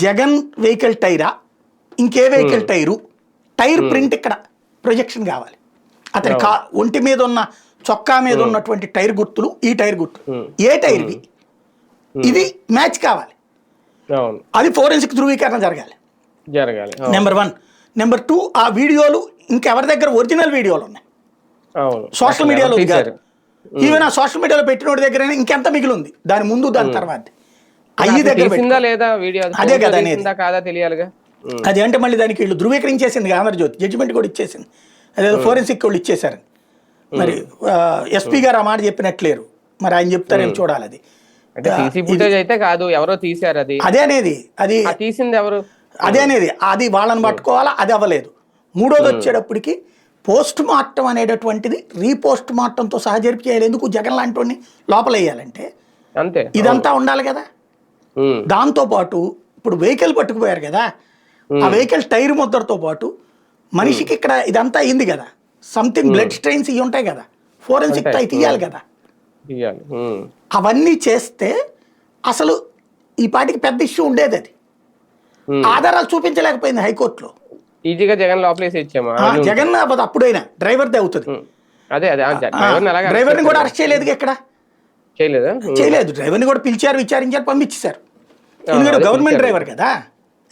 జగన్ వెహికల్ టైరా, ఇంకే వెహికల్ టైర్ ప్రింట్ ఇక్కడ ప్రొజెక్షన్ కావాలి. అతని ఒంటి మీద ఉన్న చొక్కా మీద ఉన్నటువంటి టైర్ గుర్తులు, ఈ టైర్ గుర్తులు ఏ టైర్వి, ఇది మ్యాచ్ కావాలి. అది ఫోరెన్సిక్ ధృవీకరణ జరగాలి. నెంబర్ 1. నెంబర్ 2, ఆ వీడియోలు ఇంకెవరి దగ్గర ఒరిజినల్ వీడియోలు ఉన్నాయి, సోషల్ మీడియాలో కాదు. ఈవెన్ ఆ సోషల్ మీడియాలో పెట్టినోడి దగ్గర ఇంకెంత మిగిలి ఉంది, దాని ముందు దాని తర్వాత అయ్యి దగ్గర అదే కదా అనేది. అది అంటే మళ్ళీ దానికి వీళ్ళు ధృవీకరించేసింది ఆంధ్రజ్యోతి, జడ్జిమెంట్ కూడా ఇచ్చేసింది, అదే ఫోరెన్సిక్ వాళ్ళు ఇచ్చేసారని. మరి ఎస్పీ గారు ఆ మాట చెప్పినట్లేరు, మరి ఆయన చెప్తారేం చూడాలి. అది అంటే సీసీ ఫుటేజ్ అయితే కాదు, ఎవరో తీశారు అది. అదే అనేది అది తీసింది ఎవరు? అదే అనేది అది వాళ్ళని పట్టుకోవాలా, అది అవ్వలేదు. మూడోది వచ్చేటప్పటికి పోస్ట్ మార్టం అనేటటువంటిది రీపోస్ట్ మార్టంతో సహా జరిపి చేయాలి. ఎందుకు జగన్ లాంటి వాడిని లోపల వేయాలంటే అంతే ఇదంతా ఉండాలి కదా. దాంతో పాటు ఇప్పుడు వెహికల్ పట్టుకుపోయారు కదా, ఆ వెహికల్ టైర్ ముద్దరతో పాటు మనిషికి ఇక్కడ ఇదంతా అయింది కదా, సంథింగ్ బ్లడ్ స్ట్రెయిన్స్ ఇవి ఉంటాయి కదా, ఫోరెన్సిక్ అవి తీయాలి కదా. అవన్నీ చేస్తే అసలు ఈ పాటికి పెద్ద ఇష్యూ ఉండేది. అది ఆధారాలు చూపించలేకపోయింది హైకోర్టులో. ఈజీగా జగన్ లోపలేసి ఇచ్చామా? జగన్ అప్పుడైనా డ్రైవర్దే అవుతుంది. అదే డ్రైవర్ని కూడా అరెస్ట్ చేయలేదు, ఎక్కడ చేయలేదు. డ్రైవర్ని కూడా పిలిచారు, విచారించారు, పంపించేశారు. ఎందుకంటే గవర్నమెంట్ డ్రైవర్ కదా,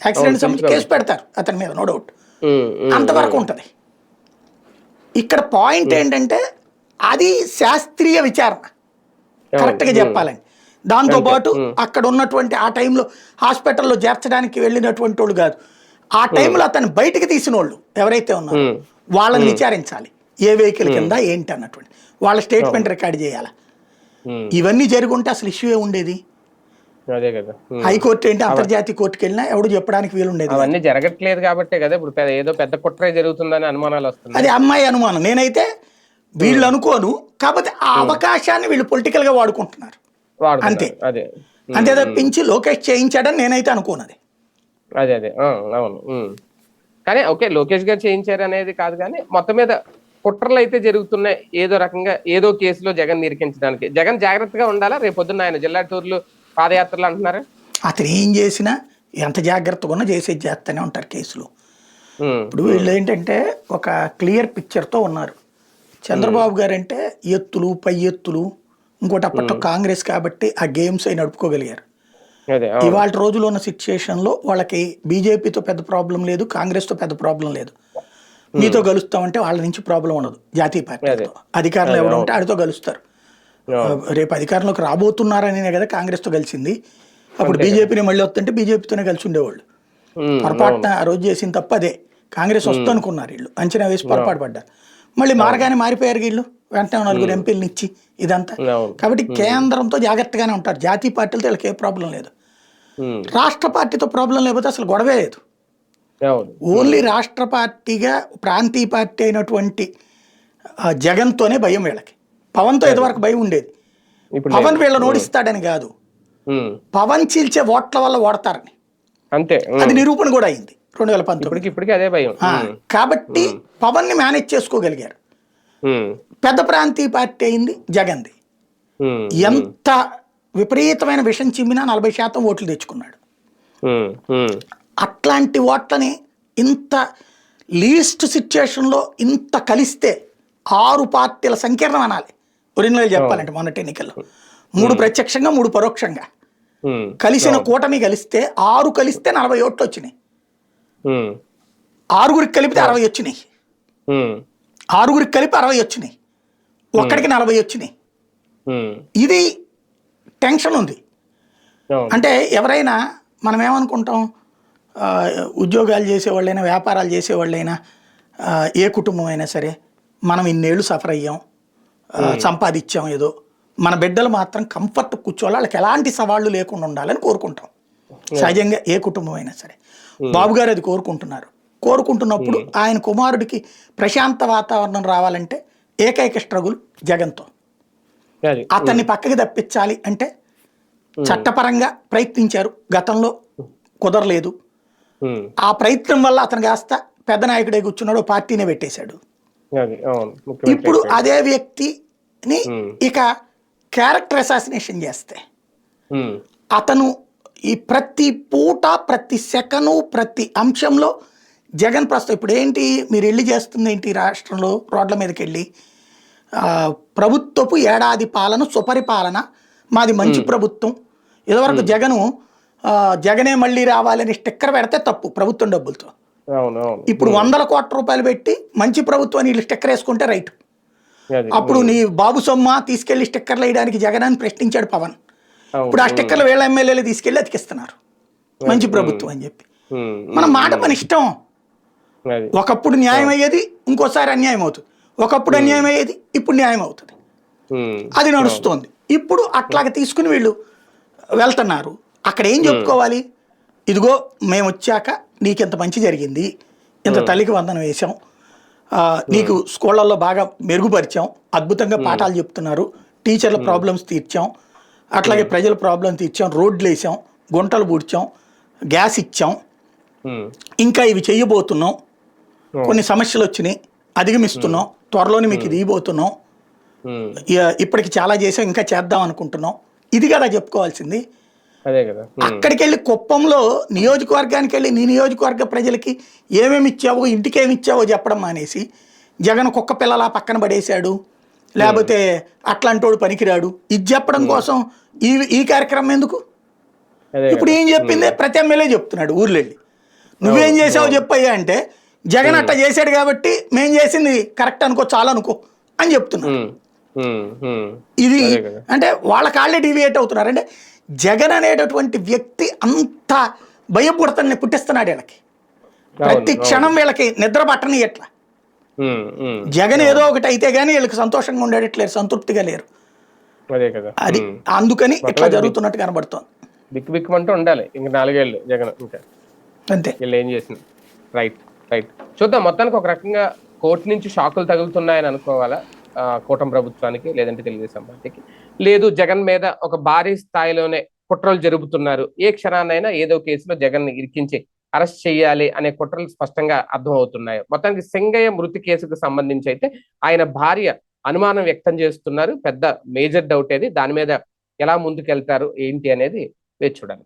యాక్సిడెంట్ సంబంధించి కేసు పెడతారు అతని మీద, నో డౌట్. అంతవరకు ఉంటుంది. ఇక్కడ పాయింట్ ఏంటంటే అది శాస్త్రీయ విచారణ కరెక్ట్గా చెప్పాలని. దాంతోపాటు అక్కడ ఉన్నటువంటి ఆ టైంలో హాస్పిటల్లో చేర్చడానికి వెళ్ళినటువంటి వాళ్ళు కాదు, ఆ టైంలో అతను బయటికి తీసిన వాళ్ళు ఎవరైతే ఉన్నారో వాళ్ళని విచారించాలి. ఏ వెహికల్ కింద ఏంటి అన్నటువంటి వాళ్ళ స్టేట్మెంట్ రికార్డ్ చేయాలి. ఇవన్నీ జరుగుంటే అసలు ఇష్యూ ఏ ఉండేది? హైకోర్టు ఏంటి, అంతర్జాతీయ కోర్టుకి వెళ్ళినా ఎవడు చెప్పడానికి వీలుండేది. అవన్నీ జరగట్లేదు కాబట్టి కదా ఇప్పుడు ఏదో పెద్ద కుట్రే జరుగుతుందని అనుమానాలు వస్తున్నాయి. అది అమ్మాయి అనుమానం, నేనైతే వీళ్ళు అనుకోను. కాకపోతే ఆ అవకాశాన్ని వీళ్ళు పొలిటికల్ గా వాడుకుంటున్నారు అంతే. అంతే తప్పించి లోకేష్ చేయించాడని నేనైతే అనుకోను. అదే అవును. కానీ ఓకే, లోకేష్ గారు చేయించారు అనేది కాదు, కానీ మొత్తం మీద కుట్రలు అయితే జరుగుతున్నాయి. ఏదో రకంగా ఏదో కేసులో జగన్ నిరికించడానికి జగన్ జాగ్రత్తగా ఉండాలా. రేపు పొద్దున్న ఆయన జిల్లా టూర్లు, పాదయాత్రలు అంటున్నారు. అతను ఏం చేసినా ఎంత జాగ్రత్తగా ఉన్నా చేసేది చేస్తూనే ఉంటారు కేసులు. ఇప్పుడు వీళ్ళు ఏంటంటే ఒక క్లియర్ పిక్చర్తో ఉన్నారు. చంద్రబాబు గారు అంటే ఎత్తులు, పై ఎత్తులు, ఇంకోటి అప్పట్లో కాంగ్రెస్ కాబట్టి ఆ గేమ్స్ అవి నడుపుకోగలిగారు. ఇవాళ రోజులో ఉన్న సిచ్యుయేషన్లో వాళ్ళకి బీజేపీతో పెద్ద ప్రాబ్లం లేదు, కాంగ్రెస్తో పెద్ద ప్రాబ్లం లేదు. మీతో కలుస్తామంటే వాళ్ళ నుంచి ప్రాబ్లం ఉండదు. జాతీయ పార్టీతో అధికారంలో ఎవరు ఉంటే ఆడితో కలుస్తారు. రేపు అధికారంలోకి రాబోతున్నారనే కదా కాంగ్రెస్తో కలిసింది. అప్పుడు బీజేపీని మళ్ళీ వస్తుంటే బీజేపీతోనే కలిసి ఉండేవాళ్ళు. పొరపాటున ఆ రోజు చేసిన తప్ప అదే. కాంగ్రెస్ వస్తనుకున్నారు వీళ్ళు, అంచనా వేసి పొరపాటు పడ్డారు. మళ్ళీ మారగానే మారిపోయారు వీళ్ళు, వెంటనే 4 ఎంపీలను ఇచ్చి ఇదంతా. కాబట్టి కేంద్రంతో జాగ్రత్తగానే ఉంటారు. జాతీయ పార్టీలతో వీళ్ళకి ఏ ప్రాబ్లం లేదు. రాష్ట్ర పార్టీతో ప్రాబ్లం లేకపోతే అసలు గొడవే లేదు. ఓన్లీ రాష్ట్ర పార్టీగా ప్రాంతీయ పార్టీ అయినటువంటి జగన్తోనే భయం వీళ్ళకి. పవన్తో ఇదివరకు భయం ఉండేది. పవన్ వీళ్ళని ఓడిస్తాడని కాదు, పవన్ చీల్చే ఓట్ల వల్ల ఓడతారని. అంతే, అది నిరూపణ కూడా అయింది 2019. అదే భయం. కాబట్టి పవన్ ని మేనేజ్ చేసుకోగలిగారు. పెద్ద ప్రాంతీయ పార్టీ అయింది జగన్ది. ఎంత విపరీతమైన విషం చిమ్మినా 40% ఓట్లు తెచ్చుకున్నాడు. అట్లాంటి ఓట్లని ఇంత లీస్ట్ సిచ్యుయేషన్లో ఇంత కలిస్తే 6 పార్టీల సంకీర్ణం అనాలి ఒరిజినల్ చెప్పాలంటే. మొన్నటి ఎన్నికల్లో 3 ప్రత్యక్షంగా 3 పరోక్షంగా కలిసిన కూటమి కలిస్తే 6 కలిస్తే 40 ఓట్లు వచ్చినాయి. 6గురికి కలిపితే 60 వచ్చినాయి. 6గురికి కలిపి 60 వచ్చినాయి. ఒక్కడికి 40 వచ్చినాయి. ఇది టెన్షన్ ఉంది. అంటే ఎవరైనా మనం ఏమనుకుంటాం, ఉద్యోగాలు చేసేవాళ్ళైనా, వ్యాపారాలు చేసేవాళ్ళైనా, ఏ కుటుంబం అయినా సరే, మనం ఇన్నేళ్ళు సఫర్ అయ్యాం, సంపాదించాం, ఏదో మన బిడ్డలు మాత్రం కంఫర్ట్ కూర్చోవాలి, వాళ్ళకి ఎలాంటి సవాళ్ళు లేకుండా ఉండాలని కోరుకుంటాం సహజంగా, ఏ కుటుంబం అయినా సరే. బాబు గారు అది కోరుకుంటున్నారు. కోరుకుంటున్నప్పుడు ఆయన కుమారుడికి ప్రశాంత వాతావరణం రావాలంటే ఏకైక స్ట్రగుల్ జగన్తో. అతన్ని పక్కకి తప్పించాలి అంటే చట్టపరంగా ప్రయత్నించారు, గతంలో కుదరలేదు. ఆ ప్రయత్నం వల్ల అతను కాస్త పెద్ద నాయకుడే కూర్చున్నాడు, పార్టీనే పెట్టేశాడు. ఇప్పుడు అదే వ్యక్తిని ఇక క్యారెక్టర్ అసాసినేషన్ చేస్తే అతను ఈ ప్రతి పూట, ప్రతి సెకను, ప్రతి అంశంలో జగన్ ప్రస్తుతం ఇప్పుడు ఏంటి మీరు వెళ్ళి చేస్తుంది ఏంటి, రాష్ట్రంలో రోడ్ల మీదకి వెళ్ళి ప్రభుత్వపు ఏడాది పాలన, సుపరిపాలన, మాది మంచి ప్రభుత్వం. ఇదివరకు జగనే మళ్ళీ రావాలని స్టిక్కర్ పెడితే తప్పు ప్రభుత్వం డబ్బులతో. ఇప్పుడు 100 కోట్ల రూపాయలు పెట్టి మంచి ప్రభుత్వం వీళ్ళు స్టిక్కర్ వేసుకుంటే రైట్. అప్పుడు నీ బాబు సొమ్మ తీసుకెళ్లి స్టిక్కర్లు వేయడానికి జగన్ అని ప్రశ్నించాడు పవన్. ఇప్పుడు ఆ స్టిక్కర్లు వీళ్ళ ఎమ్మెల్యేలు తీసుకెళ్లి అతికిస్తున్నారు మంచి ప్రభుత్వం అని చెప్పి. మన మాట మన ఇష్టం. ఒకప్పుడు న్యాయం అయ్యేది, ఇంకోసారి అన్యాయం అవుతుంది. ఒకప్పుడు అన్యాయం అయ్యేది, ఇప్పుడు న్యాయం అవుతుంది. అది నడుస్తోంది. ఇప్పుడు అట్లాగ తీసుకుని వీళ్ళు వెళ్తున్నారు. అక్కడ ఏం చెప్పుకోవాలి? ఇదిగో మేము వచ్చాక నీకు ఇంత మంచి జరిగింది, ఇంత తల్లికి వందనం వేసాం, నీకు స్కూళ్ళల్లో బాగా మెరుగుపరిచాం, అద్భుతంగా పాఠాలు చెప్తున్నారు, టీచర్ల ప్రాబ్లమ్స్ తీర్చాం, అట్లాగే ప్రజల ప్రాబ్లం తీర్చాం, రోడ్లు వేసాం, గుంటలు పూడ్చాం, గ్యాస్ ఇచ్చాం, ఇంకా ఇవి చెయ్యబోతున్నాం, కొన్ని సమస్యలు వచ్చినాయి అధిగమిస్తున్నాం, త్వరలోనే మీకు ఇది ఇవ్వబోతున్నాం, ఇప్పటికి చాలా చేసాం, ఇంకా చేద్దాం అనుకుంటున్నాం. ఇది కదా చెప్పుకోవాల్సింది. అక్కడికి వెళ్ళి కుప్పంలో నియోజకవర్గానికి వెళ్ళి నీ నియోజకవర్గ ప్రజలకి ఏమేమి ఇచ్చావో, ఇంటికి ఏమి ఇచ్చావో చెప్పడం మానేసి జగన్ కుక్క పిల్లలా పక్కన పడేశాడు, లేకపోతే అట్లాంటోడు పనికిరాడు, ఇది చెప్పడం కోసం ఈ కార్యక్రమం ఎందుకు? ఇప్పుడు ఏం చెప్పింది ప్రతి ఎమ్మెల్యే చెప్తున్నాడు ఊర్లో వెళ్ళి, నువ్వేం చేసావో చెప్పయ్యా అంటే, జగన్ అట్లా చేశాడు కాబట్టి మేం చేసింది కరెక్ట్ అనుకో, చాలా అనుకో అని చెప్తున్నాడు. ఇది అంటే వాళ్ళ కాళ్ళే డివియేట్ అవుతున్నారు. అంటే జగన్ అనేటటువంటి వ్యక్తి అంత భయపుడతని పుట్టిస్తున్నాడు వీళ్ళకి. ప్రతి క్షణం వీళ్ళకి నిద్ర పట్టని ఎట్లా జగన్ ఏదో ఒకటి అయితే గానీ వీళ్ళకి సంతోషంగా ఉండేటట్లేరు, సంతృప్తిగా లేరు. అది అందుకని ఇట్లా జరుగుతున్నట్టు కనబడుతోంది. బిక్కు బిక్కుమంటూ ఉండాలి ఇంక 4 ఏళ్ళు జగన్, ఇంకా అంతే వీళ్ళు ఏం చేసింది. రైట్ చూద్దాం. మొత్తానికి ఒక రకంగా కోర్టు నుంచి షాకులు తగులుతున్నాయని అనుకోవాలా కూటమి ప్రభుత్వానికి, లేదంటే తెలుగుదేశం పార్టీకి? లేదు, జగన్ మీద ఒక భారీ స్థాయిలోనే కుట్రలు జరుపుతున్నారు, ఏ క్షణాన్నైనా ఏదో కేసులో జగన్ ఇరికించి అరెస్ట్ చేయాలి అనే కుట్రలు స్పష్టంగా అర్థమవుతున్నాయి. మొత్తానికి సింగయ్య మృతి కేసుకు సంబంధించి అయితే ఆయన భార్య అనుమానం వ్యక్తం చేస్తున్నారు. పెద్ద మేజర్ డౌట్ ఏది, దాని మీద ఎలా ముందుకెళ్తారు ఏంటి అనేది వేచి చూడాలి.